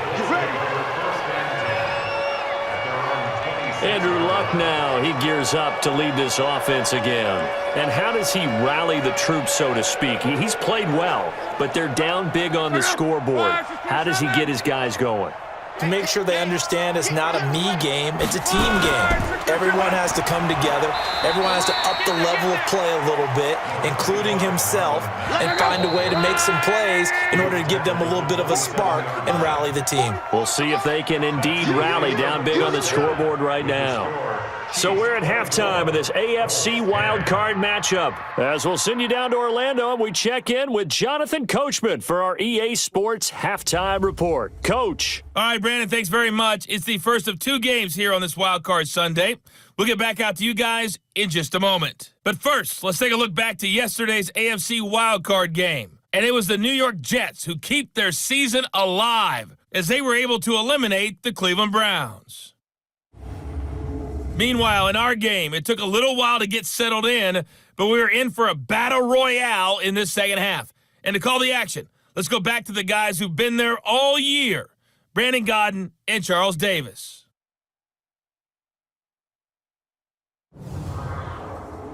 Andrew Luck now, he gears up to lead this offense again. And how does he rally the troops, so to speak? He's played well, but they're down big on the scoreboard. How does he get his guys going? to make sure they understand it's not a me game, it's a team game. Everyone has to come together. Everyone has to up the level of play a little bit, including himself, and find a way to make some plays in order to give them a little bit of a spark and rally the team. We'll see if they can indeed rally down big on the scoreboard right now. So we're at halftime of this AFC wildcard matchup. As we'll send you down to Orlando, and we check in with Jonathan Coachman for our EA Sports Halftime Report. Coach. All right, Brandon, thanks very much. It's the first of 2 games here on this wildcard Sunday. We'll get back out to you guys in just a moment. But first, let's take a look back to yesterday's AFC wildcard game. And it was the New York Jets who keep their season alive as they were able to eliminate the Cleveland Browns. Meanwhile, in our game, it took a little while to get settled in, but we were in for a battle royale in this second half. And to call the action, let's go back to the guys who've been there all year, Brandon Godden and Charles Davis.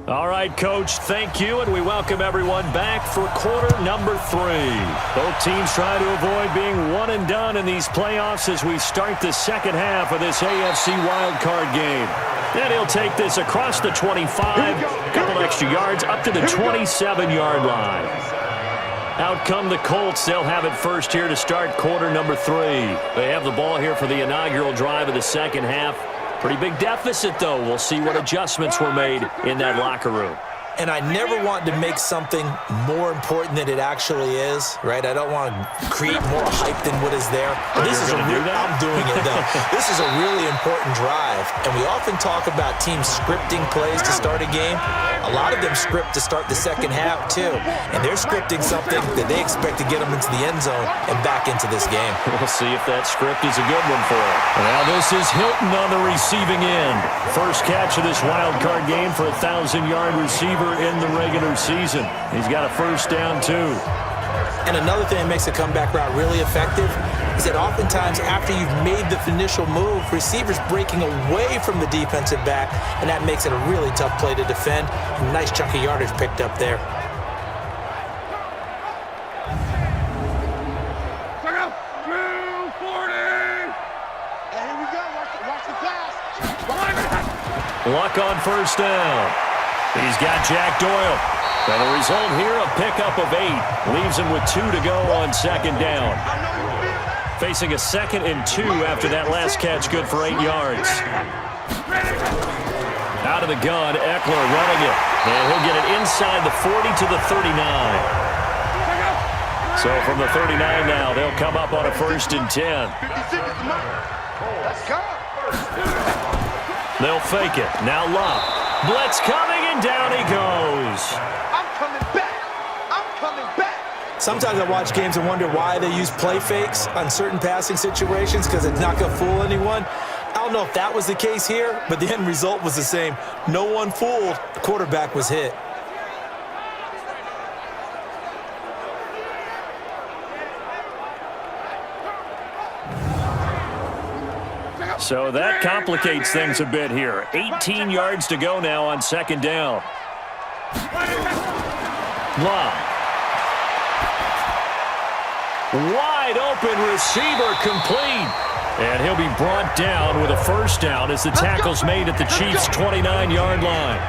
All right, Coach, thank you, and we welcome everyone back for quarter number 3. Both teams try to avoid being one and done in these playoffs as we start the second half of this AFC wildcard game. And he'll take this across the 25, couple extra yards up to the 27-yard line. Out come the Colts. They'll have it first here to start quarter number 3. They have the ball here for the inaugural drive of the second half. Pretty big deficit, though. We'll see what adjustments were made in that locker room. And I never want to make something more important than it actually is, right? I don't want to create more hype than what is there. But this is I'm doing it, though. This is a really important drive. And we often talk about teams scripting plays to start a game. A lot of them script to start the second half, too. And they're scripting something that they expect to get them into the end zone and back into this game. We'll see if that script is a good one for them. Now this is Hilton on the receiving end. First catch of this wild card game for a 1,000-yard receiver in the regular season. He's got a first down, too. And another thing that makes a comeback route really effective is that oftentimes after you've made the initial move, receivers breaking away from the defensive back, and that makes it a really tough play to defend. A nice chunk of yardage picked up there. Check out 240. And here we go. Watch the pass. Luck on first down. He's got Jack Doyle. And the result here, a pickup of 8. Leaves him with 2 to go on second down. Facing a 2nd and 2 after that last catch, good for 8 yards. Out of the gun, Eckler running it. And he'll get it inside the 40 to the 39. So from the 39 now, they'll come up on a 1st and 10. Let's go. They'll fake it. Now Luck. Blitz coming, and down he goes. I'm coming back. I'm coming back. Sometimes I watch games and wonder why they use play fakes on certain passing situations because it's not going to fool anyone. I don't know if that was the case here, but the end result was the same. No one fooled. The quarterback was hit. So that complicates things a bit here. 18 yards to go now on second down. Long. Wide open receiver complete. And he'll be brought down with a first down as the tackle's made at the Chiefs' 29-yard line.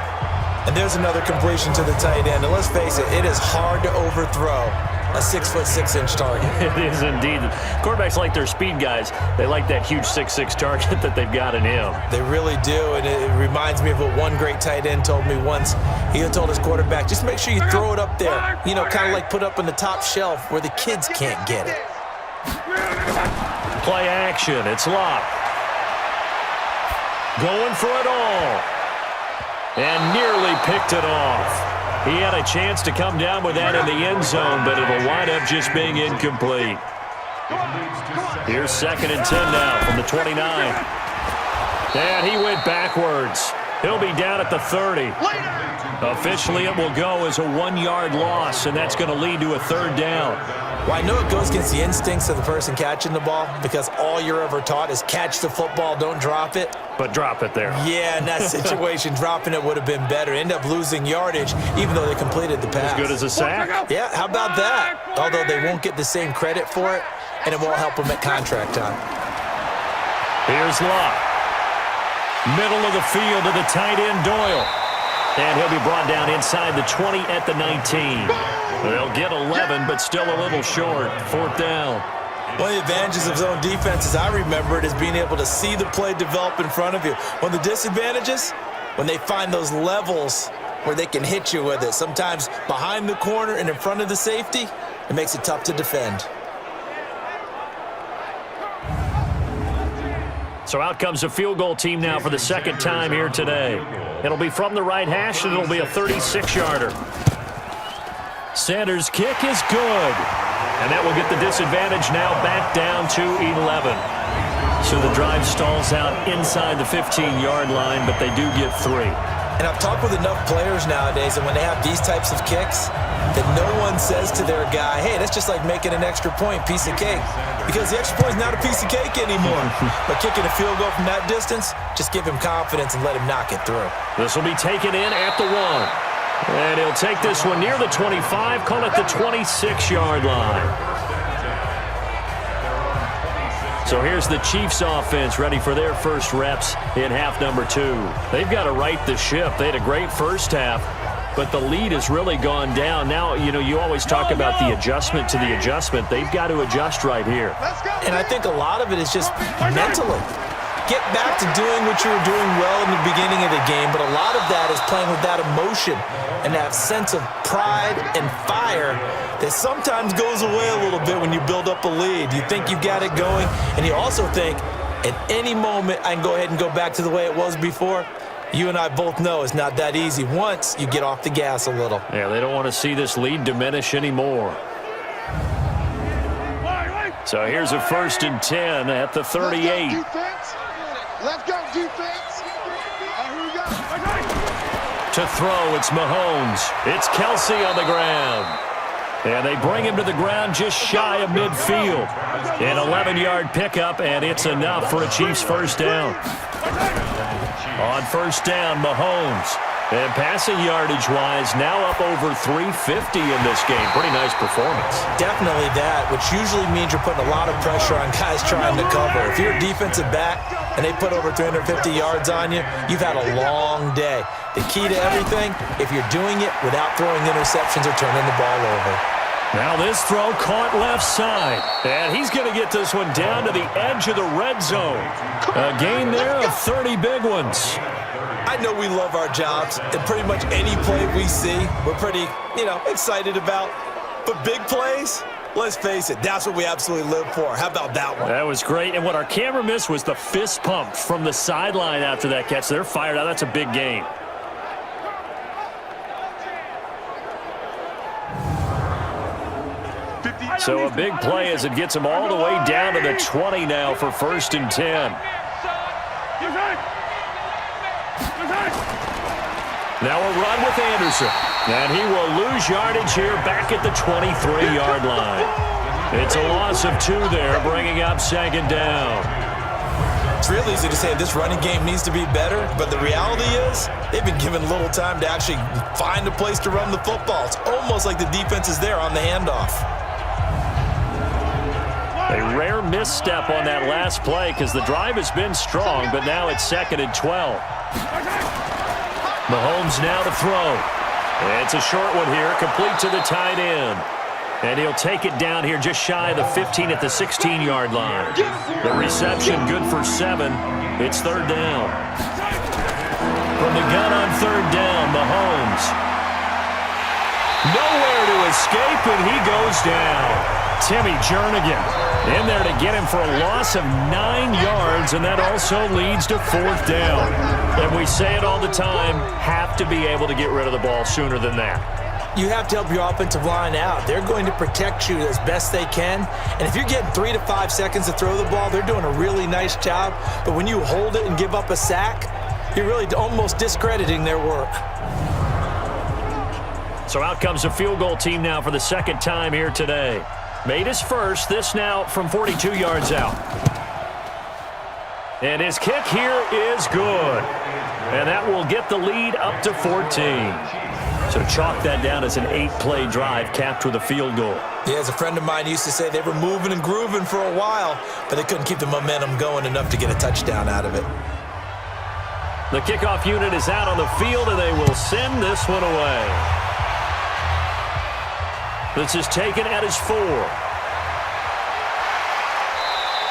And there's another completion to the tight end. And let's face it, it is hard to overthrow a 6'6" target. It is indeed. Quarterbacks like their speed guys. They like that huge 6'6" target that they've got in him. They really do, and it reminds me of what one great tight end told me once. He told his quarterback, just make sure you throw it up there. You know, kind of like put up on the top shelf where the kids can't get it. Play action. It's Locke. Going for it all. And nearly picked it off. He had a chance to come down with that in the end zone, but it'll wind up just being incomplete. Here's 2nd and 10 now from the 29. And he went backwards. He'll be down at the 30. Officially, it will go as a 1-yard loss, and that's going to lead to a 3rd down. Well, I know it goes against the instincts of the person catching the ball because all you're ever taught is catch the football, don't drop it. But drop it there. Yeah, in that situation, dropping it would have been better. End up losing yardage, even though they completed the pass. As good as a sack. Yeah, how about that? Although they won't get the same credit for it, and it won't help them at contract time. Here's Luck. Middle of the field to the tight end, Doyle. And he'll be brought down inside the 20 at the 19. They'll get 11, but still a little short. 4th down. One of the advantages of zone defense, as I remember it, is being able to see the play develop in front of you. One of the disadvantages, when they find those levels where they can hit you with it, sometimes behind the corner and in front of the safety, it makes it tough to defend. So out comes a field goal team now for the second time here today. It'll be from the right hash, and it'll be a 36-yarder. Sanders' kick is good. And that will get the disadvantage now back down to 11. So the drive stalls out inside the 15-yard line, but they do get 3. And I've talked with enough players nowadays, and when they have these types of kicks, that no one says to their guy, hey, that's just like making an extra point, piece of cake. Because the extra point is not a piece of cake anymore. But kicking a field goal from that distance, just give him confidence and let him knock it through. This will be taken in at the 1. And he'll take this one near the 25, call it the 26-yard line. So here's the Chiefs offense ready for their first reps in half number 2. They've got to right the ship. They had a great first half, but the lead has really gone down. Now, you always talk about the adjustment to the adjustment. They've got to adjust right here. And I think a lot of it is just mentally. Get back to doing what you were doing well in the beginning of the game, but a lot of that is playing with that emotion and that sense of pride and fire that sometimes goes away a little bit when you build up a lead. You think you've got it going, and you also think at any moment I can go ahead and go back to the way it was before. You and I both know it's not that easy once you get off the gas a little. Yeah, they don't want to see this lead diminish anymore. So here's a 1st and 10 at the 38. Let's go, defense. Here we go. To throw, it's Mahomes. It's Kelsey on the ground. And they bring him to the ground just shy of midfield. An 11-yard pickup, and it's enough for a Chiefs first down. On first down, Mahomes. And passing yardage-wise, now up over 350 in this game. Pretty nice performance. Definitely that, which usually means you're putting a lot of pressure on guys trying to cover. If you're a defensive back and they put over 350 yards on you, you've had a long day. The key to everything, if you're doing it without throwing interceptions or turning the ball over. Now this throw caught left side. And he's going to get this one down to the edge of the red zone. A gain there of 30 big ones. I know we love our jobs, and pretty much any play we see, we're pretty, excited about. But big plays, let's face it, that's what we absolutely live for. How about that one? That was great. And what our camera missed was the fist pump from the sideline after that catch. They're fired out. That's a big gain. So a big play as it gets him all the way down to the 20 now for 1st and 10. Now a run with Anderson. And he will lose yardage here back at the 23-yard line. It's a loss of 2 there, bringing up 2nd down. It's real easy to say this running game needs to be better, but the reality is they've been given little time to actually find a place to run the football. It's almost like the defense is there on the handoff. A rare misstep on that last play because the drive has been strong, but now it's 2nd and 12. Mahomes now to throw. It's a short one here, complete to the tight end. And he'll take it down here just shy of the 15 at the 16-yard line. The reception good for 7. It's 3rd down. From the gun on 3rd down, Mahomes. Nowhere to escape, and he goes down. Timmy Jernigan in there to get him for a loss of 9 yards, and that also leads to 4th down. And we say it all the time, have to be able to get rid of the ball sooner than that. You have to help your offensive line out. They're going to protect you as best they can. And if you're getting 3 to 5 seconds to throw the ball, they're doing a really nice job. But when you hold it and give up a sack, you're really almost discrediting their work. So out comes a field goal team now for the 2nd time here today. Made his first, this now from 42 yards out. And his kick here is good. And that will get the lead up to 14. So chalk that down as an 8-play drive capped with a field goal. Yeah, as a friend of mine used to say, they were moving and grooving for a while, but they couldn't keep the momentum going enough to get a touchdown out of it. The kickoff unit is out on the field, and they will send this one away. This is taken at his 4.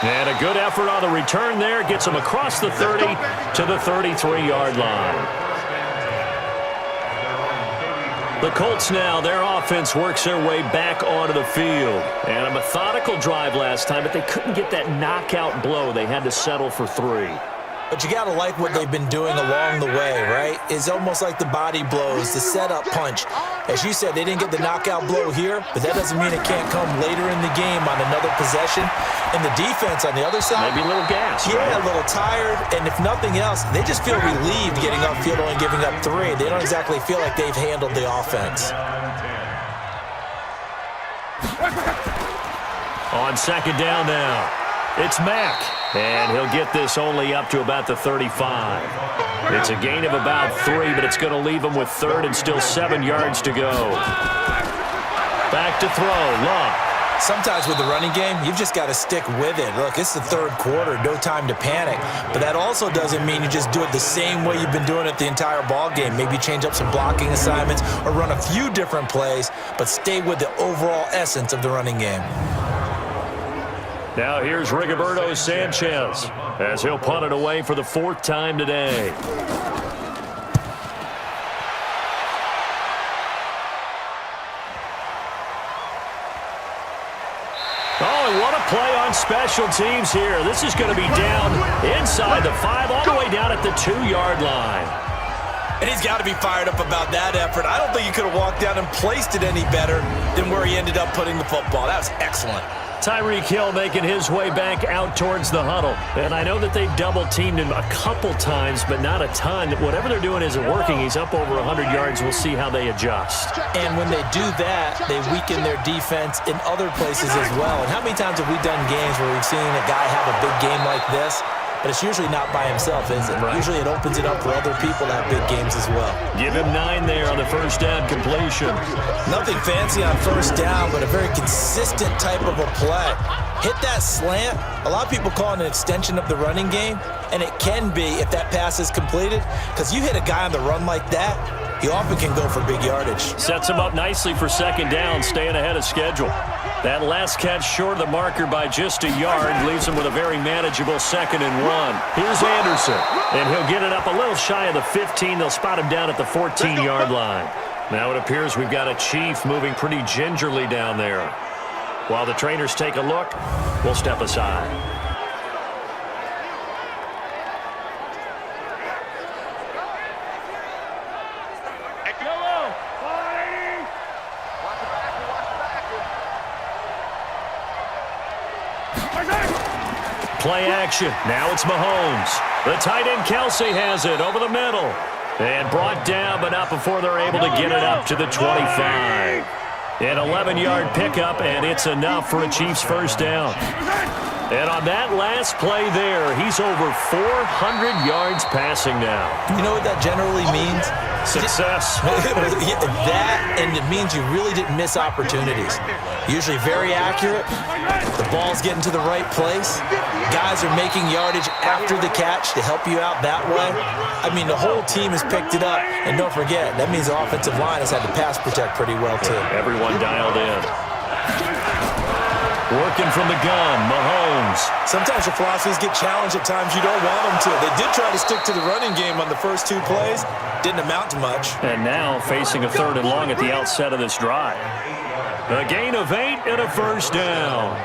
And a good effort on the return there. Gets him across the 30 to the 33-yard line. The Colts now, their offense works their way back onto the field. And a methodical drive last time, but they couldn't get that knockout blow. They had to settle for 3. But you got to like what they've been doing along the way, right? It's almost like the body blows, the setup punch. As you said, they didn't get the knockout blow here, but that doesn't mean it can't come later in the game on another possession. And the defense on the other side, maybe a little gas. Yeah, right? A little tired. And if nothing else, they just feel relieved getting upfield, only giving up 3. They don't exactly feel like they've handled the offense. On second down now, it's Mack. And he'll get this only up to about the 35. It's a gain of about 3, but it's going to leave him with 3rd and still 7 yards to go. Back to throw, Love. Sometimes with the running game, you've just got to stick with it. Look, it's the 3rd quarter, no time to panic. But that also doesn't mean you just do it the same way you've been doing it the entire ball game. Maybe change up some blocking assignments or run a few different plays, but stay with the overall essence of the running game. Now here's Rigoberto Sanchez as he'll punt it away for the 4th time today. Oh, and what a play on special teams here. This is going to be down inside the 5, all the way down at the 2-yard line. And he's got to be fired up about that effort. I don't think he could have walked down and placed it any better than where he ended up putting the football. That was excellent. Tyreek Hill making his way back out towards the huddle. And I know that they've double-teamed him a couple times, but not a ton. Whatever they're doing isn't working. He's up over 100 yards. We'll see how they adjust. And when they do that, they weaken their defense in other places as well. And how many times have we done games where we've seen a guy have a big game like this? But it's usually not by himself, is it? Right. Usually it opens it up for other people to have big games as well. Give him 9 there on the first down completion. Nothing fancy on first down, but a very consistent type of a play. Hit that slant. A lot of people call it an extension of the running game, and it can be if that pass is completed, because you hit a guy on the run like that, he often can go for big yardage. Sets him up nicely for second down, staying ahead of schedule. That last catch short of the marker by just a yard leaves him with a very manageable 2nd and 1. Here's Anderson, and he'll get it up a little shy of the 15. They'll spot him down at the 14-yard line. Now it appears we've got a Chief moving pretty gingerly down there. While the trainers take a look, we'll step aside. Play action. Now it's Mahomes. The tight end Kelsey has it over the middle. And brought down, but not before they're able to get it up to the 25. An 11-yard pickup, and it's enough for a Chiefs first down. And on that last play there, he's over 400 yards passing now. You know what that generally means? Success. That, and it means you really didn't miss opportunities. Usually very accurate. The ball's getting to the right place. Guys are making yardage after the catch to help you out that way. I mean, the whole team has picked it up. And don't forget, that means the offensive line has had to pass protect pretty well, too. Everyone dialed in. Working from the gun, Mahomes. Sometimes your philosophies get challenged at times you don't want them to. They did try to stick to the running game on the first 2 plays. Didn't amount to much. And now facing a 3rd and long at the outset of this drive. A gain of 8 and a first down.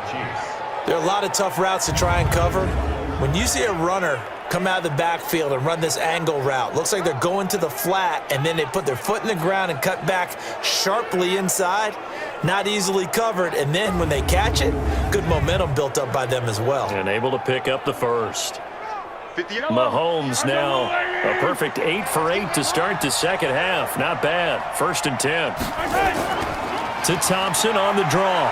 There are a lot of tough routes to try and cover. When you see a runner come out of the backfield and run this angle route, looks like they're going to the flat, and then they put their foot in the ground and cut back sharply inside, not easily covered, and then when they catch it, good momentum built up by them as well. And able to pick up the first. Mahomes now a perfect 8 for 8 to start the second half. Not bad. 1st and 10. To Thompson on the draw.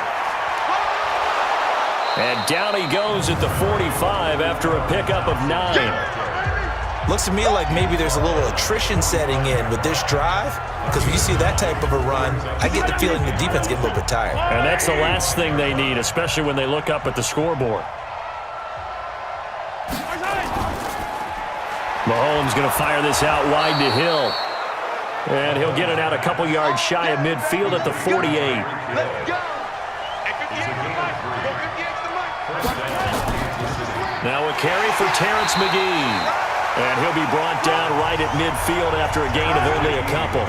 And down he goes at the 45 after a pickup of 9. Looks to me like maybe there's a little attrition setting in with this drive, because when you see that type of a run, I get the feeling the defense is getting a little bit tired. And that's the last thing they need, especially when they look up at the scoreboard. Mahomes going to fire this out wide to Hill. And he'll get it out a couple yards shy of midfield at the 48. Let's go. And 58 the mic. Go 58 the mic. Now a carry for Terrence McGee. And he'll be brought down right at midfield after a gain of only a couple.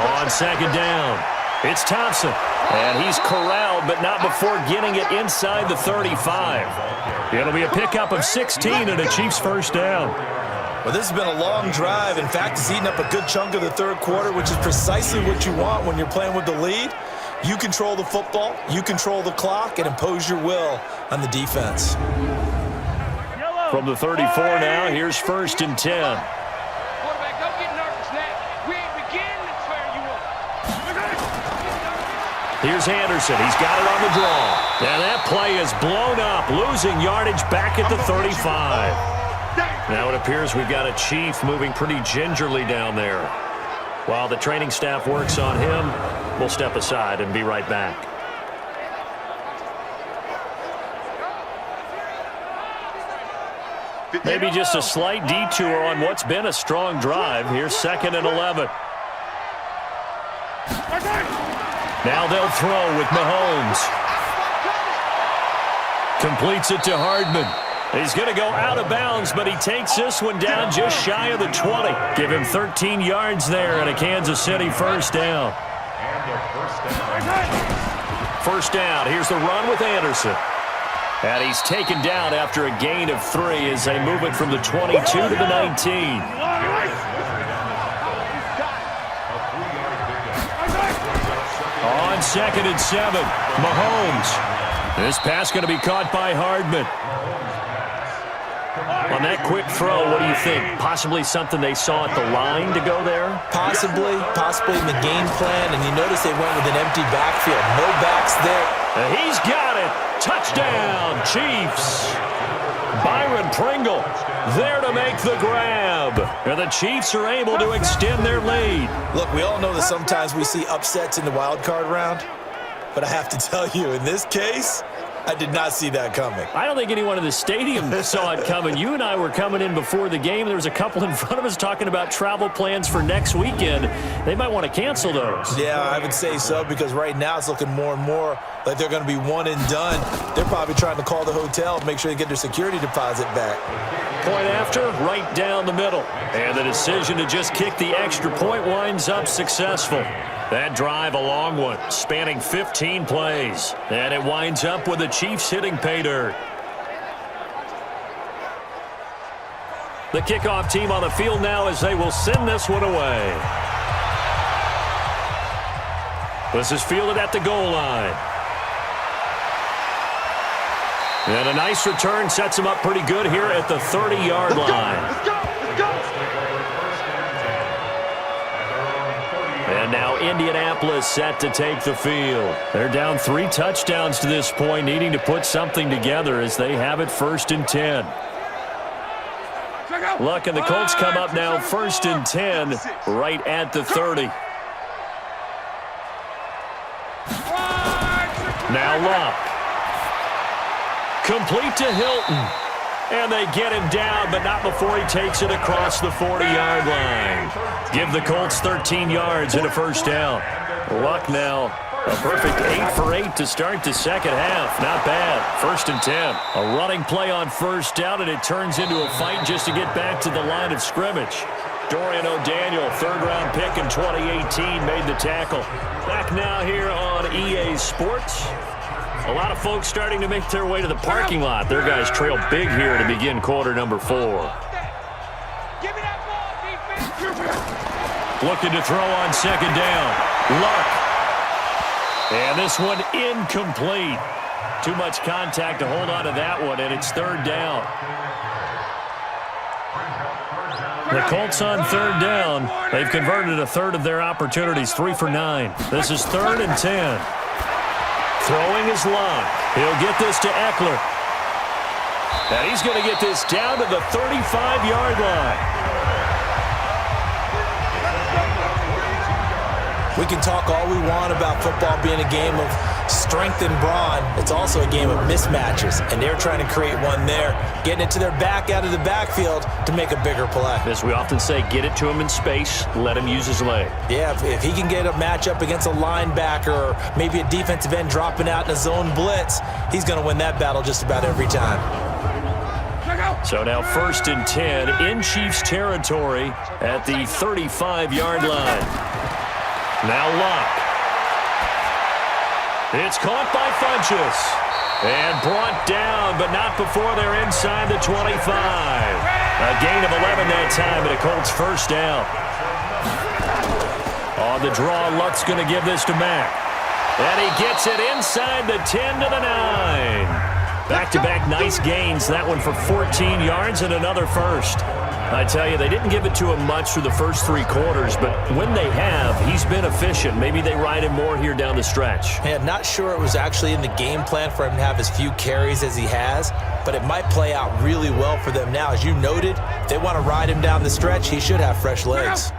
On second down, it's Thompson. And he's corralled, but not before getting it inside the 35. It'll be a pickup of 16 and a Chiefs first down. Well, this has been a long drive. In fact, it's eaten up a good chunk of the third quarter, which is precisely what you want when you're playing with the lead. You control the football, you control the clock, and impose your will on the defense. From the 34 now, here's 1st and 10. Quarterback, don't get nervous now. We ain't beginning to tear you up. Here's Anderson. He's got it on the draw. And that play is blown up, losing yardage back at the 35. Now it appears we've got a Chief moving pretty gingerly down there. While the training staff works on him, we'll step aside and be right back. Maybe just a slight detour on what's been a strong drive. Here's 2nd and 11. Now they'll throw with Mahomes. Completes it to Hardman. He's going to go out of bounds, but he takes this one down just shy of the 20. Give him 13 yards there and a Kansas City first down. First down. Here's the run with Anderson. And he's taken down after a gain of 3 as they move it from the 22 to the 19. On 2nd and 7, Mahomes. This pass going to be caught by Hardman. On that quick throw, what do you think? Possibly something they saw at the line to go there? Possibly in the game plan, and you notice they went with an empty backfield. No backs there. And he's got it. Touchdown, Chiefs. Byron Pringle there to make the grab. And the Chiefs are able to extend their lead. Look, we all know that sometimes we see upsets in the wild card round, but I have to tell you, in this case, I did not see that coming. I don't think anyone in the stadium saw it coming. You and I were coming in before the game. There was a couple in front of us talking about travel plans for next weekend. They might want to cancel those. Yeah, I would say so, because right now it's looking more and more like they're going to be one and done. They're probably trying to call the hotel and make sure they get their security deposit back. Point after, right down the middle. And the decision to just kick the extra point winds up successful. That drive, a long one, spanning 15 plays. And it winds up with the Chiefs hitting pay dirt. The kickoff team on the field now as they will send this one away. This is fielded at the goal line. And a nice return sets him up pretty good here at the 30-yard line. Let's go. And now Indianapolis set to take the field. They're down 3 touchdowns to this point, needing to put something together as they have it 1st and 10. Luck and the Colts come up now 1st and 10 right at the 30. Now Luck. Complete to Hilton. And they get him down, but not before he takes it across the 40-yard line. Give the Colts 13 yards and a first down. Luck now, a perfect 8 for 8 to start the second half. Not bad. 1st and 10. A running play on first down, and it turns into a fight just to get back to the line of scrimmage. Dorian O'Daniel, 3rd-round pick in 2018, made the tackle. Back now here on EA Sports. A lot of folks starting to make their way to the parking lot. Their guys trail big here to begin quarter number 4. Looking to throw on 2nd down. Luck. And this one incomplete. Too much contact to hold on to that one, and it's 3rd down. The Colts on 3rd down. They've converted a third of their opportunities, 3 for 9. This is 3rd and 10. Throwing his line. He'll get this to Eckler. And he's going to get this down to the 35-yard line. We can talk all we want about football being a game of strength and brawn. It's also a game of mismatches, and they're trying to create one there, getting it to their back out of the backfield to make a bigger play. As we often say, get it to him in space, let him use his leg. Yeah, if he can get a matchup against a linebacker or maybe a defensive end dropping out in a zone blitz, he's going to win that battle just about every time. So now 1st and 10 in Chiefs territory at the 35-yard line. Now Luck. It's caught by Funchess. And brought down, but not before they're inside the 25. A gain of 11 that time, and a Colts first down. On the draw, Luck's going to give this to Mack. And he gets it inside the 10 to the 9. Back-to-back nice gains. That one for 14 yards and another first. I tell you, they didn't give it to him much through the first 3 quarters, but when they have, he's been efficient. Maybe they ride him more here down the stretch. Yeah, not sure it was actually in the game plan for him to have as few carries as he has, but it might play out really well for them now. As you noted, if they want to ride him down the stretch, he should have fresh legs.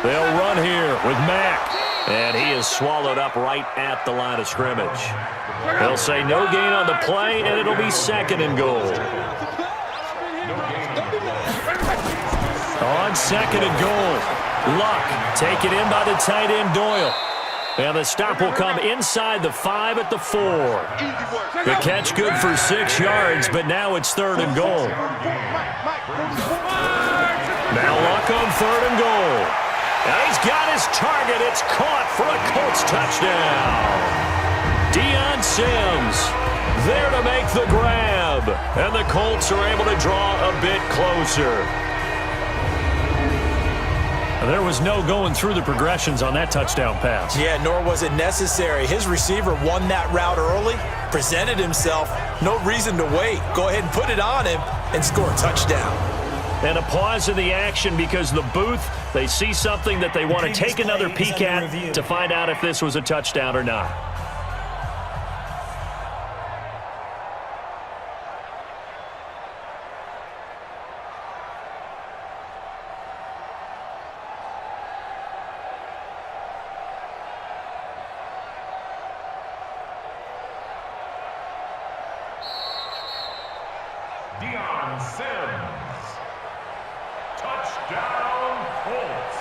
They'll run here with Mack. And he is swallowed up right at the line of scrimmage. They'll say no gain on the play, and it'll be 2nd and goal. On 2nd and goal, Luck taken in by the tight end Doyle. And the stop will come inside the 5 at the 4. The catch good for 6 yards, but now it's 3rd and goal. Now Luck on 3rd and goal. And he's got his target. It's caught for a Colts touchdown. Deion Sims there to make the grab. And the Colts are able to draw a bit closer. There was no going through the progressions on that touchdown pass. Yeah, nor was it necessary. His receiver won that route early, presented himself. No reason to wait. Go ahead and put it on him and score a touchdown. And a pause in the action because the booth, they see something that they want to take another peek at to find out if this was a touchdown or not. Deion Sims. Touchdown, Colts.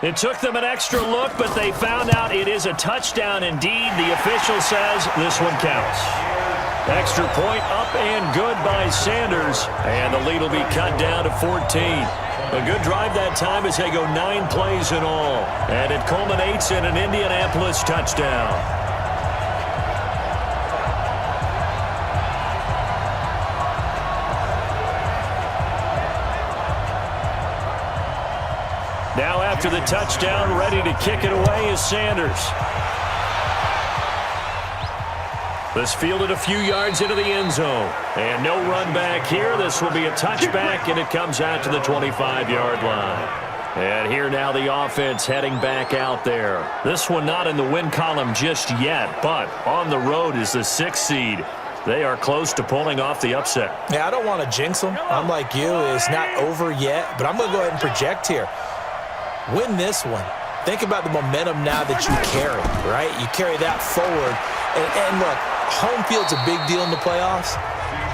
It took them an extra look, but they found out it is a touchdown indeed. The official says this one counts. Extra point up and good by Sanders, and the lead will be cut down to 14. A good drive that time as they go 9 plays in all, and it culminates in an Indianapolis touchdown. Now after the touchdown, ready to kick it away is Sanders. This fielded a few yards into the end zone. And no run back here. This will be a touchback, and it comes out to the 25-yard line. And here now the offense heading back out there. This one not in the win column just yet, but on the road is the 6th seed. They are close to pulling off the upset. Yeah, I don't want to jinx them. I'm like you. It's not over yet, but I'm going to go ahead and project here. Win this one. Think about the momentum now that you carry, right? You carry that forward. And look, home field's a big deal in the playoffs,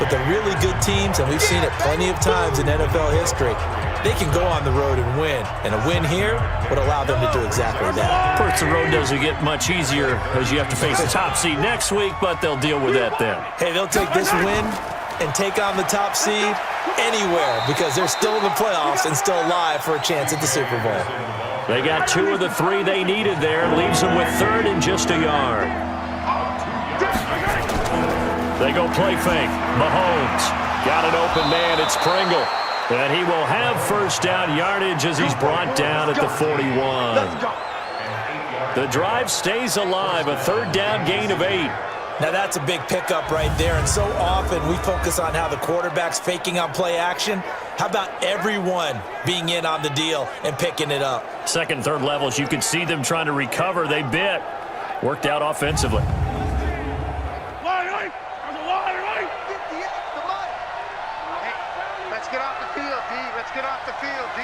but the really good teams, and we've seen it plenty of times in NFL history, they can go on the road and win. And a win here would allow them to do exactly that. Of course, the road doesn't get much easier as you have to face the top seed next week, but they'll deal with that then. Hey, they'll take this win and take on the top seed anywhere because they're still in the playoffs and still alive for a chance at the Super Bowl. They got 2 of the 3 they needed there. Leaves them with 3rd and just a yard. They go play fake. Mahomes got an open man. It's Pringle. And he will have first down yardage as he's brought down at the 41. The drive stays alive. A 3rd down gain of 8. Now that's a big pickup right there, and so often we focus on how the quarterback's faking on play action. How about everyone being in on the deal and picking it up? Second, third levels, you could see them trying to recover. They bit. Worked out offensively. Let's get off the field, D. Let's get off the field, D.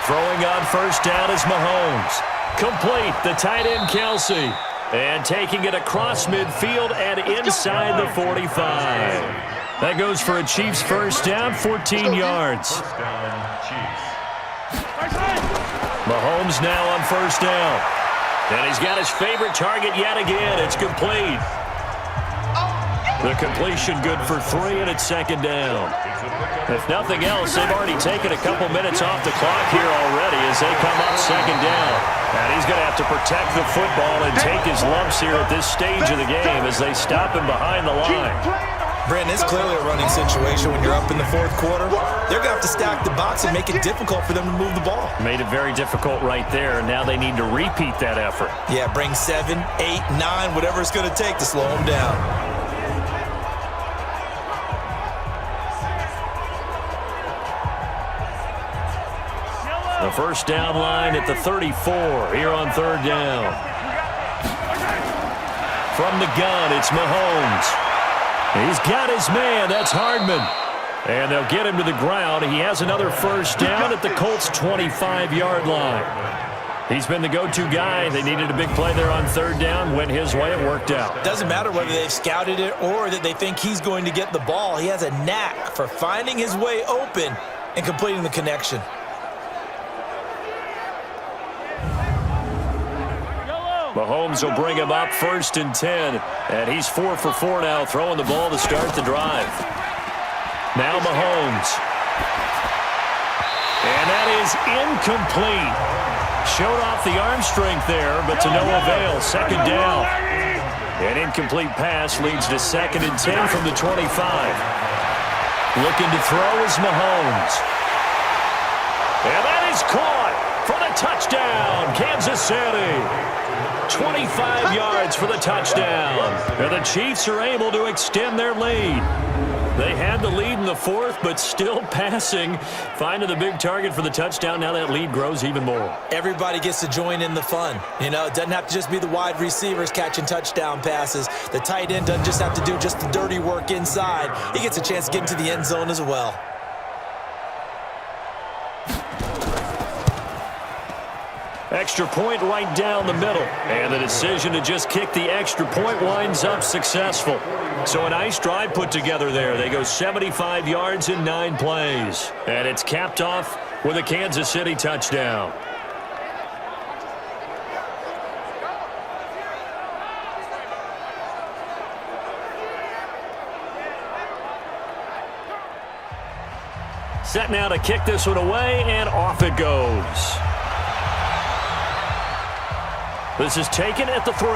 Throwing on first down is Mahomes. Complete, the tight end Kelsey. And taking it across midfield and inside the 45. That goes for a Chiefs first down, 14 yards. First down, Chiefs. Mahomes now on first down. And he's got his favorite target yet again. It's complete. The completion good for 3, and it's second down. If nothing else, they've already taken a couple minutes off the clock here already as they come up second down. And he's going to have to protect the football and take his lumps here at this stage of the game as they stop him behind the line. Brandon, it's clearly a running situation when you're up in the fourth quarter. They're going to have to stack the box and make it difficult for them to move the ball. Made it very difficult right there. Now they need to repeat that effort. Yeah, bring 7, 8, 9, whatever it's going to take to slow them down. The first down line at the 34 here on third down. From the gun, it's Mahomes. He's got his man. That's Hardman. And they'll get him to the ground. He has another first down at the Colts' 25-yard line. He's been the go-to guy. They needed a big play there on third down. Went his way. It worked out. Doesn't matter whether they've scouted it or that they think he's going to get the ball. He has a knack for finding his way open and completing the connection. Mahomes will bring him up first and 10. And he's 4 for 4 now, throwing the ball to start the drive. Now Mahomes. And that is incomplete. Showed off the arm strength there, but to no avail. Second down. An incomplete pass leads to second and 10 from the 25. Looking to throw is Mahomes. And that is caught for the touchdown, Kansas City. 25 yards for the touchdown. And the Chiefs are able to extend their lead. They had the lead in the fourth, but still passing. Finding the big target for the touchdown. Now that lead grows even more. Everybody gets to join in the fun. You know, it doesn't have to just be the wide receivers catching touchdown passes. The tight end doesn't just have to do just the dirty work inside. He gets a chance to get into the end zone as well. Extra point right down the middle. And the decision to just kick the extra point winds up successful. So a nice drive put together there. They go 75 yards in 9 plays. And it's capped off with a Kansas City touchdown. Set now to kick this one away, and off it goes. This is taken at the 3.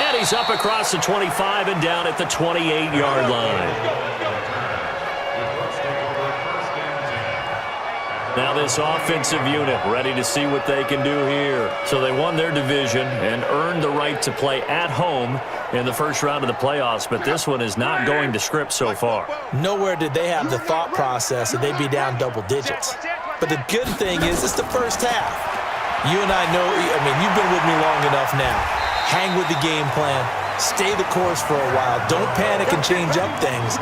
And he's up across the 25 and down at the 28-yard line. Now this offensive unit ready to see what they can do here. So they won their division and earned the right to play at home in the first round of the playoffs, but this one is not going to script so far. Nowhere did they have the thought process that they'd be down double digits. But the good thing is it's the first half. You and I know, I mean, you've been with me long enough now. Hang with the game plan. Stay the course for a while. Don't panic and change up things.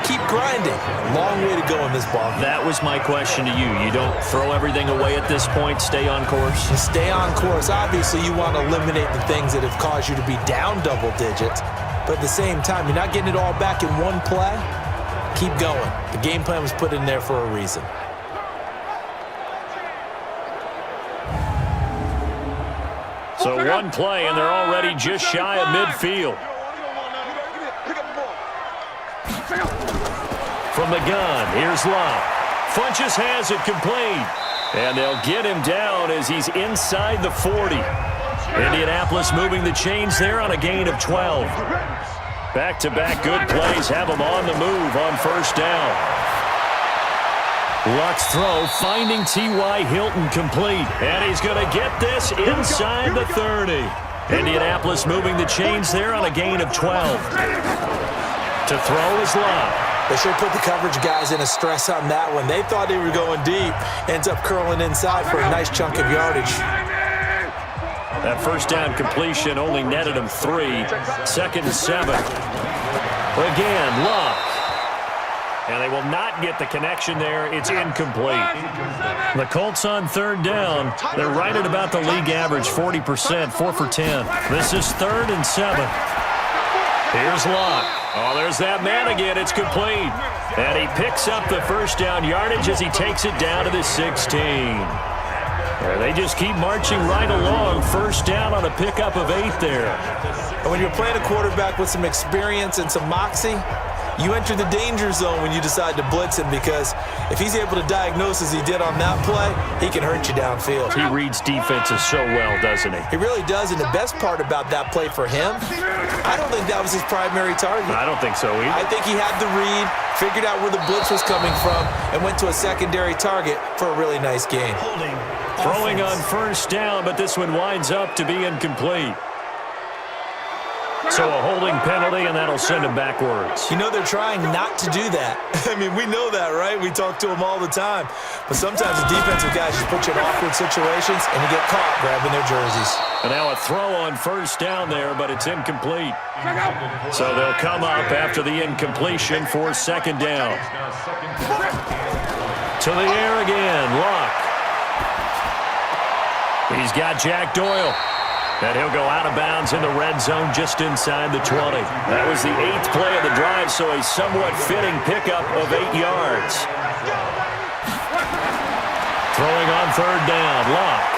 Keep grinding. Long way to go in this ball game. That was my question to you. You don't throw everything away at this point. Stay on course? And stay on course. Obviously, you want to eliminate the things that have caused you to be down double digits. But at the same time, you're not getting it all back in one play. Keep going. The game plan was put in there for a reason. So one play, and they're already just shy of midfield. From the gun, here's Love. Funches has it complete. And they'll get him down as he's inside the 40. Indianapolis moving the chains there on a gain of 12. Back-to-back good plays have him on the move on first down. Luck's throw finding T.Y. Hilton complete. And he's going to get this inside the 30. Indianapolis moving the chains there on a gain of 12. To throw is Love. They sure put the coverage guys in a stress on that one. They thought they were going deep. Ends up curling inside for a nice chunk of yardage. That first down completion only netted him 3. 2nd and 7. Again, Love. And they will not get the connection there. It's incomplete. The Colts on 3rd down. They're right at about the league average, 40%, 4 for 10. This is 3rd and 7. Here's Locke. Oh, there's that man again. It's complete. And he picks up the first down yardage as he takes it down to the 16. And they just keep marching right along. First down on a pickup of 8 there. And when you're playing a quarterback with some experience and some moxie, you enter the danger zone when you decide to blitz him, because if he's able to diagnose as he did on that play, he can hurt you downfield. He reads defenses so well, doesn't he? He really does, and the best part about that play for him, I don't think that was his primary target. I don't think so either. I think he had the read, figured out where the blitz was coming from, and went to a secondary target for a really nice gain. Throwing on first down, but this one winds up to be incomplete. So a holding penalty, and that'll send him backwards. You know they're trying not to do that. I mean, we know that, right? We talk to them all the time. But sometimes the defensive guys just put you in awkward situations, and you get caught grabbing their jerseys. And now a throw on first down there, but it's incomplete. So they'll come up after the incompletion for 2nd down. To the air again, Locke. He's got Jack Doyle. And he'll go out of bounds in the red zone just inside the 20. That was the 8th play of the drive, so a somewhat fitting pickup of 8 yards. Throwing on 3rd down, Locke.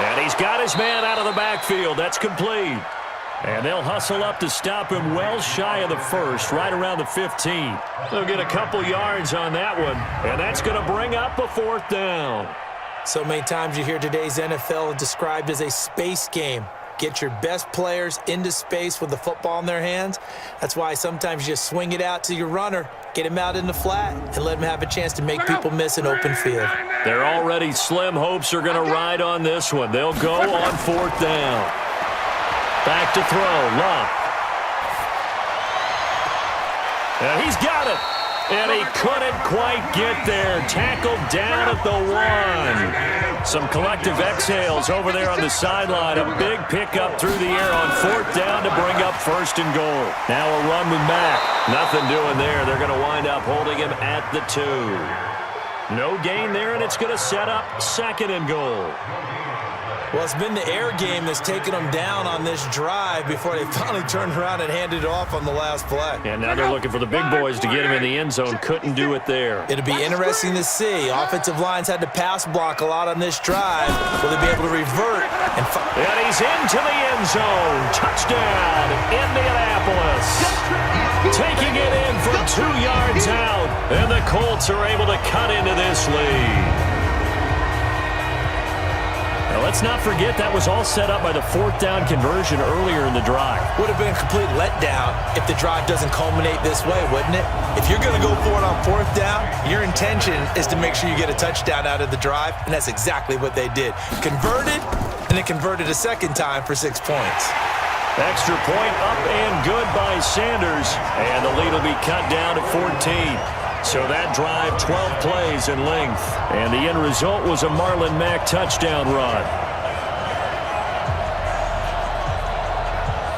And he's got his man out of the backfield. That's complete. And they'll hustle up to stop him well shy of the 1st, right around the 15. They'll get a couple yards on that one, and that's going to bring up a 4th down. So many times you hear today's NFL described as a space game. Get your best players into space with the football in their hands. That's why sometimes you just swing it out to your runner, get him out in the flat, and let him have a chance to make people miss an open field. Their already slim hopes are going to ride on this one. They'll go on 4th down. Back to throw, Locke. And he's got it. And he couldn't quite get there. Tackled down at the 1. Some collective exhales over there on the sideline. A big pickup through the air on 4th down to bring up 1st and goal. Now a run with Mack. Nothing doing there. They're going to wind up holding him at the 2. No gain there, and it's going to set up 2nd and goal. Well, it's been the air game that's taken them down on this drive before they finally turned around and handed it off on the last play. And now they're looking for the big boys to get him in the end zone. Couldn't do it there. It'll be interesting to see. Offensive lines had to pass block a lot on this drive. Will they be able to revert? And he's into the end zone. Touchdown, Indianapolis. Taking it in from 2 yards out. And the Colts are able to cut into this lead. Now, let's not forget that was all set up by the 4th down conversion earlier in the drive. Would have been a complete letdown if the drive doesn't culminate this way, wouldn't it? If you're going to go for it on 4th down, your intention is to make sure you get a touchdown out of the drive, and that's exactly what they did. Converted, and it converted a 2nd time for 6 points. Extra point up and good by Sanders, and the lead will be cut down to 14. So that drive, 12 plays in length. And the end result was a Marlon Mack touchdown run.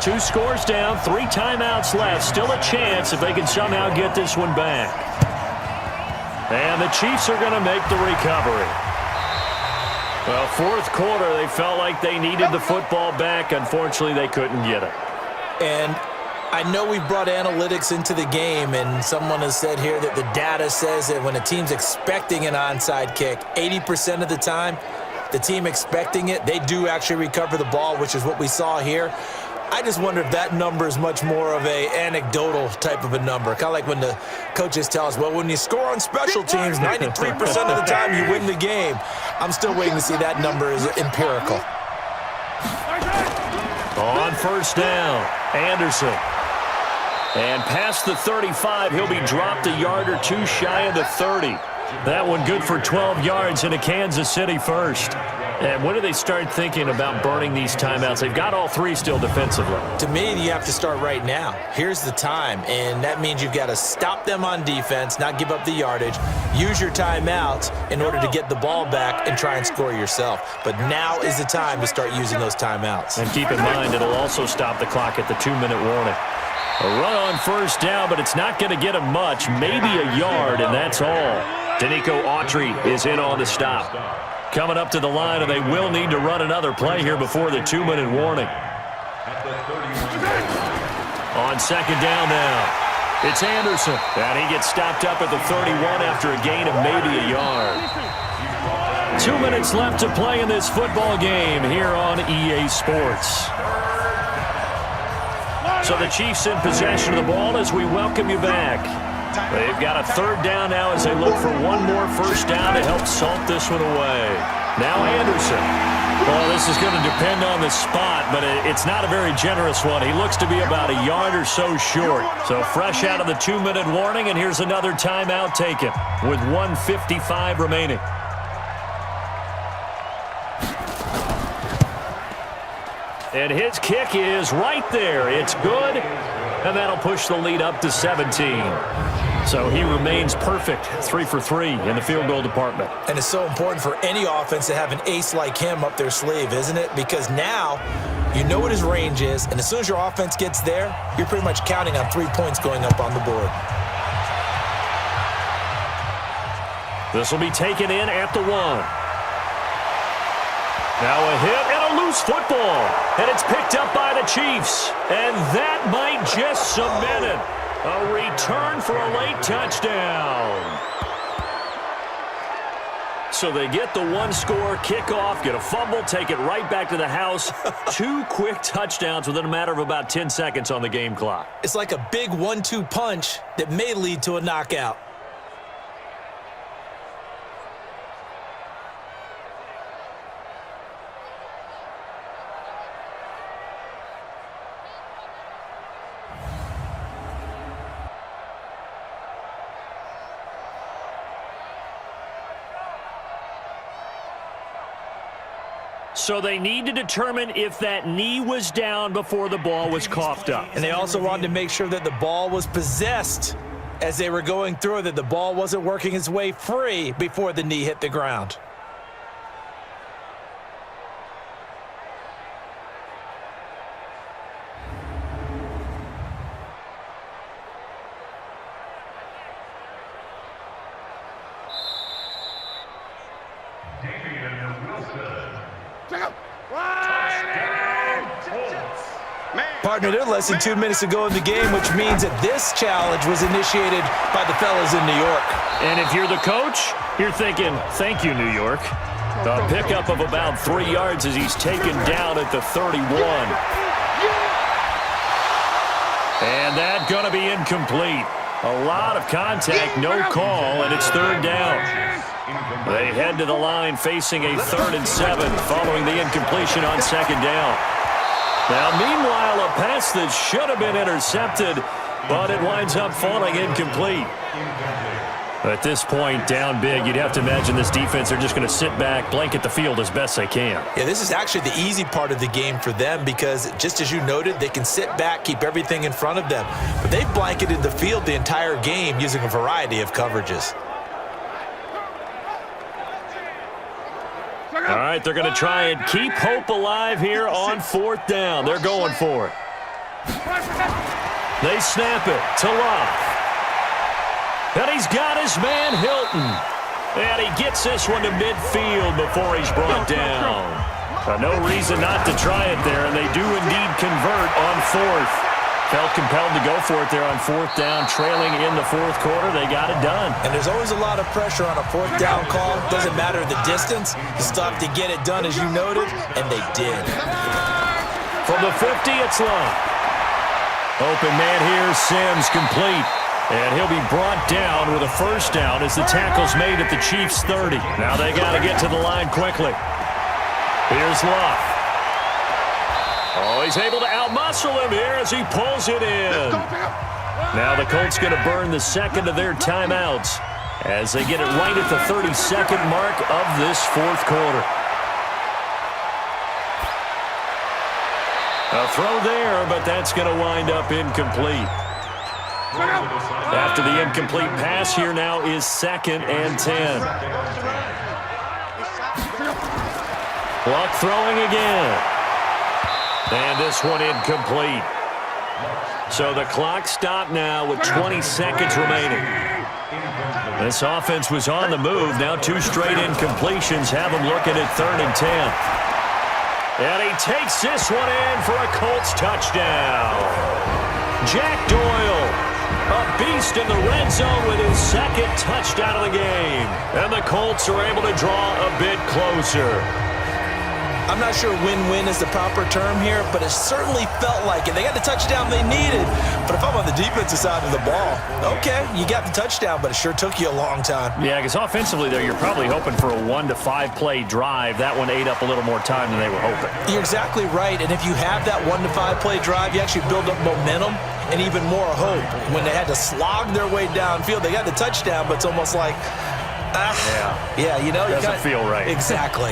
2 scores down, 3 timeouts left. Still a chance if they can somehow get this one back. And the Chiefs are going to make the recovery. Well, 4th quarter, they felt like they needed the football back. Unfortunately, they couldn't get it. And I know we've brought analytics into the game, and someone has said here that the data says that when a team's expecting an onside kick, 80% of the time, the team expecting it, they do actually recover the ball, which is what we saw here. I just wonder if that number is much more of a anecdotal type of a number. Kind of like when the coaches tell us, well, when you score on special teams, 93% of the time you win the game. I'm still waiting to see that number is empirical. On 1st down, Anderson. And past the 35, he'll be dropped a yard or 2 shy of the 30. That one good for 12 yards in a Kansas City 1st. And when do they start thinking about burning these timeouts? They've got all three still defensively. To me, you have to start right now. Here's the time, and that means you've got to stop them on defense, not give up the yardage, use your timeouts in order to get the ball back and try and score yourself. But now is the time to start using those timeouts. And keep in mind, it'll also stop the clock at the 2-minute warning. A run on first down, but it's not going to get him much, maybe a yard, and that's all. Danico Autry is in on the stop. Coming up to the line, and they will need to run another play here before the 2-minute warning. On second down now, it's Anderson. And he gets stopped up at the 31 after a gain of maybe a yard. 2 minutes left to play in this football game here on EA Sports. So the Chiefs in possession of the ball as we welcome you back. They've got a third down now as they look for one more first down to help salt this one away. Now Anderson. Well, this is going to depend on the spot, but it's not a very generous one. He looks to be about a yard or so short. So fresh out of the 2-minute warning, and here's another timeout taken with 1:55 remaining. And his kick is right there. It's good, and that'll push the lead up to 17. So he remains perfect, 3 for 3 in the field goal department. And it's so important for any offense to have an ace like him up their sleeve, isn't it? Because now you know what his range is, and as soon as your offense gets there, you're pretty much counting on 3 points going up on the board. This will be taken in at the 1. Now a hit and a loose football. And it's picked up by the Chiefs. And that might just cement it. A return for a late touchdown. So they get the one-score kickoff, get a fumble, take it right back to the house. 2 quick touchdowns within a matter of about 10 seconds on the game clock. It's like a big 1-2 punch that may lead to a knockout. So they need to determine if that knee was down before the ball was coughed up. And they also wanted to make sure that the ball was possessed as they were going through, that the ball wasn't working its way free before the knee hit the ground. Partner, they're less than 2 minutes to go in the game, which means that this challenge was initiated by the fellas in New York. And if you're the coach, you're thinking, thank you, New York. A pickup of about 3 yards as he's taken down at the 31. And that's going to be incomplete. A lot of contact, no call, and it's third down. They head to the line facing a 3rd and 7 following the incompletion on second down. Now, meanwhile, a pass that should have been intercepted, but it winds up falling incomplete. At this point, down big, you'd have to imagine this defense are just going to sit back, blanket the field as best they can. Yeah, this is actually the easy part of the game for them because, just as you noted, they can sit back, keep everything in front of them. But they've blanketed the field the entire game using a variety of coverages. All right, they're going to try and keep hope alive here on 4th down. They're going for it. They snap it to Love. And he's got his man Hilton. And he gets this one to midfield before he's brought down. No reason not to try it there, and they do indeed convert on 4th. Felt compelled to go for it there on 4th down, trailing in the 4th quarter. They got it done. And there's always a lot of pressure on a 4th down call. Doesn't matter the distance. You still have to get it done, as you noted, and they did. From the 50, it's Love. Open man here, Sims complete. And he'll be brought down with a first down as the tackle's made at the Chiefs' 30. Now they got to get to the line quickly. Here's Love. Oh, he's able to outmuscle him here as he pulls it in. Now the Colts going to burn the second of their timeouts as they get it right at the 32nd mark of this 4th quarter. A throw there, but that's going to wind up incomplete. After the incomplete pass, here now is 2nd and 10. Clock throwing again. And this one incomplete. So the clock stopped now with 20 seconds remaining. This offense was on the move. Now 2 straight incompletions have them looking at 3rd and 10. And he takes this one in for a Colts touchdown. Jack Doyle, a beast in the red zone with his 2nd touchdown of the game. And the Colts are able to draw a bit closer. I'm not sure win-win is the proper term here, but it certainly felt like it. They got the touchdown they needed, but if I'm on the defensive side of the ball, okay, you got the touchdown, but it sure took you a long time. Yeah, because offensively there, you're probably hoping for a 1 to 5 play drive. That one ate up a little more time than they were hoping. You're exactly right, and if you have that 1 to 5 play drive, you actually build up momentum and even more hope. When they had to slog their way downfield, they got the touchdown, but it's almost like, yeah, you know, doesn't feel right. Exactly.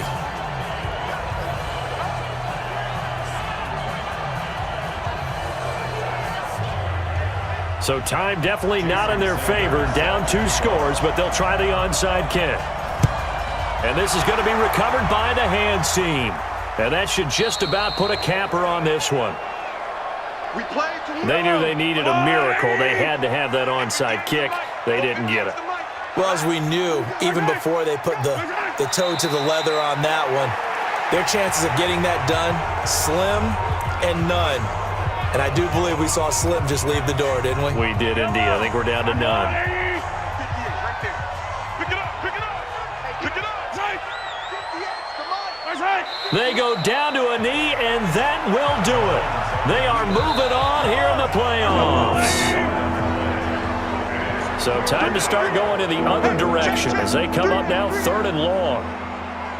So time definitely not in their favor. Down 2 scores, but they'll try the onside kick. And this is going to be recovered by the hands team. And that should just about put a capper on this one. They knew they needed a miracle. They had to have that onside kick. They didn't get it. Well, as we knew, even before they put the toe to the leather on that one, their chances of getting that done, slim and none. And I do believe we saw Slim just leave the door, didn't we? We did indeed. I think we're down to none. They go down to a knee, and that will do it. They are moving on here in the playoffs. So time to start going in the other direction as they come up now 3rd and long.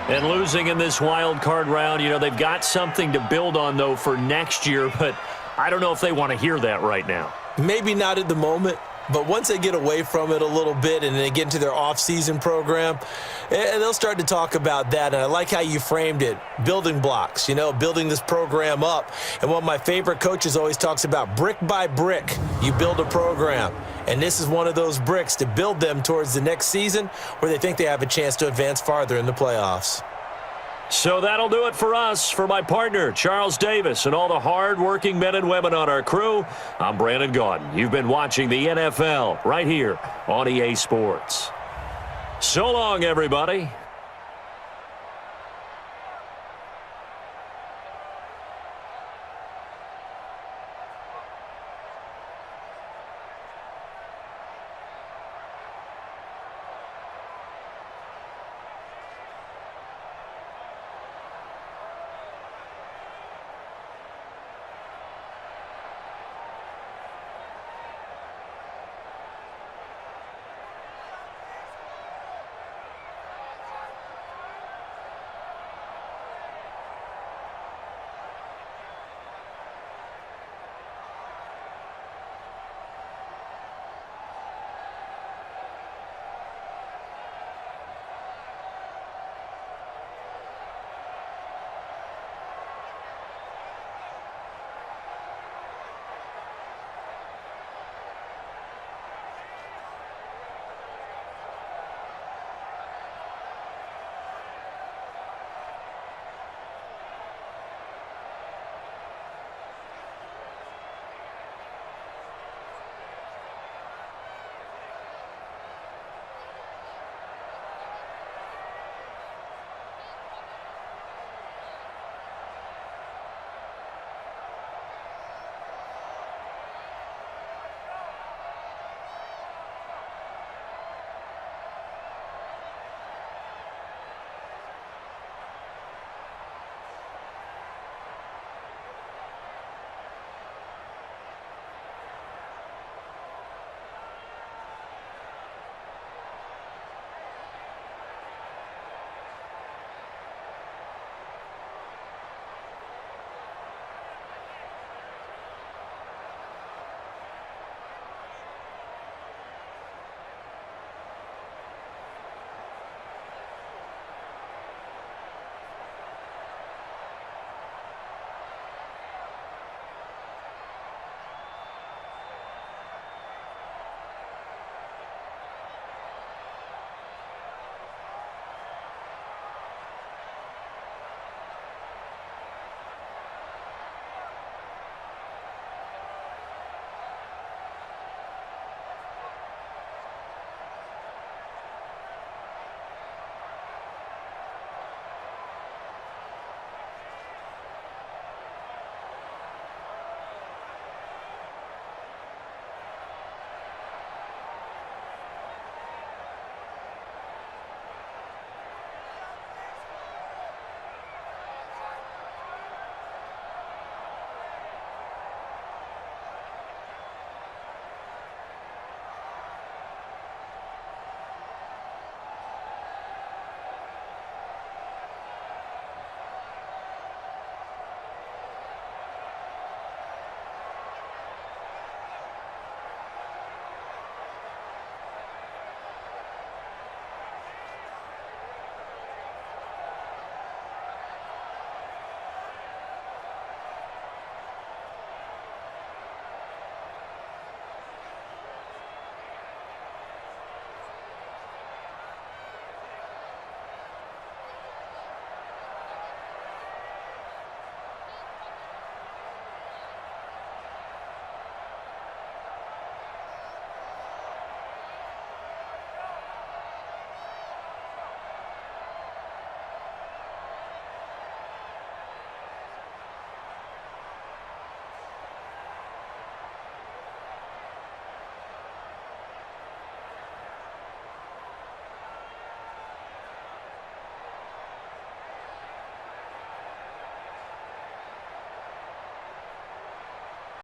And losing in this wild card round, you know, they've got something to build on, though, for next year, but I don't know if they want to hear that right now. Maybe not at the moment, but once they get away from it a little bit and they get into their off-season program, they'll start to talk about that. And I like how you framed it, building blocks, you know, building this program up. And one of my favorite coaches always talks about brick by brick, you build a program. And this is one of those bricks to build them towards the next season where they think they have a chance to advance farther in the playoffs. So that'll do it for us. For my partner, Charles Davis, and all the hard-working men and women on our crew, I'm Brandon Gaudin. You've been watching the NFL right here on EA Sports. So long, everybody.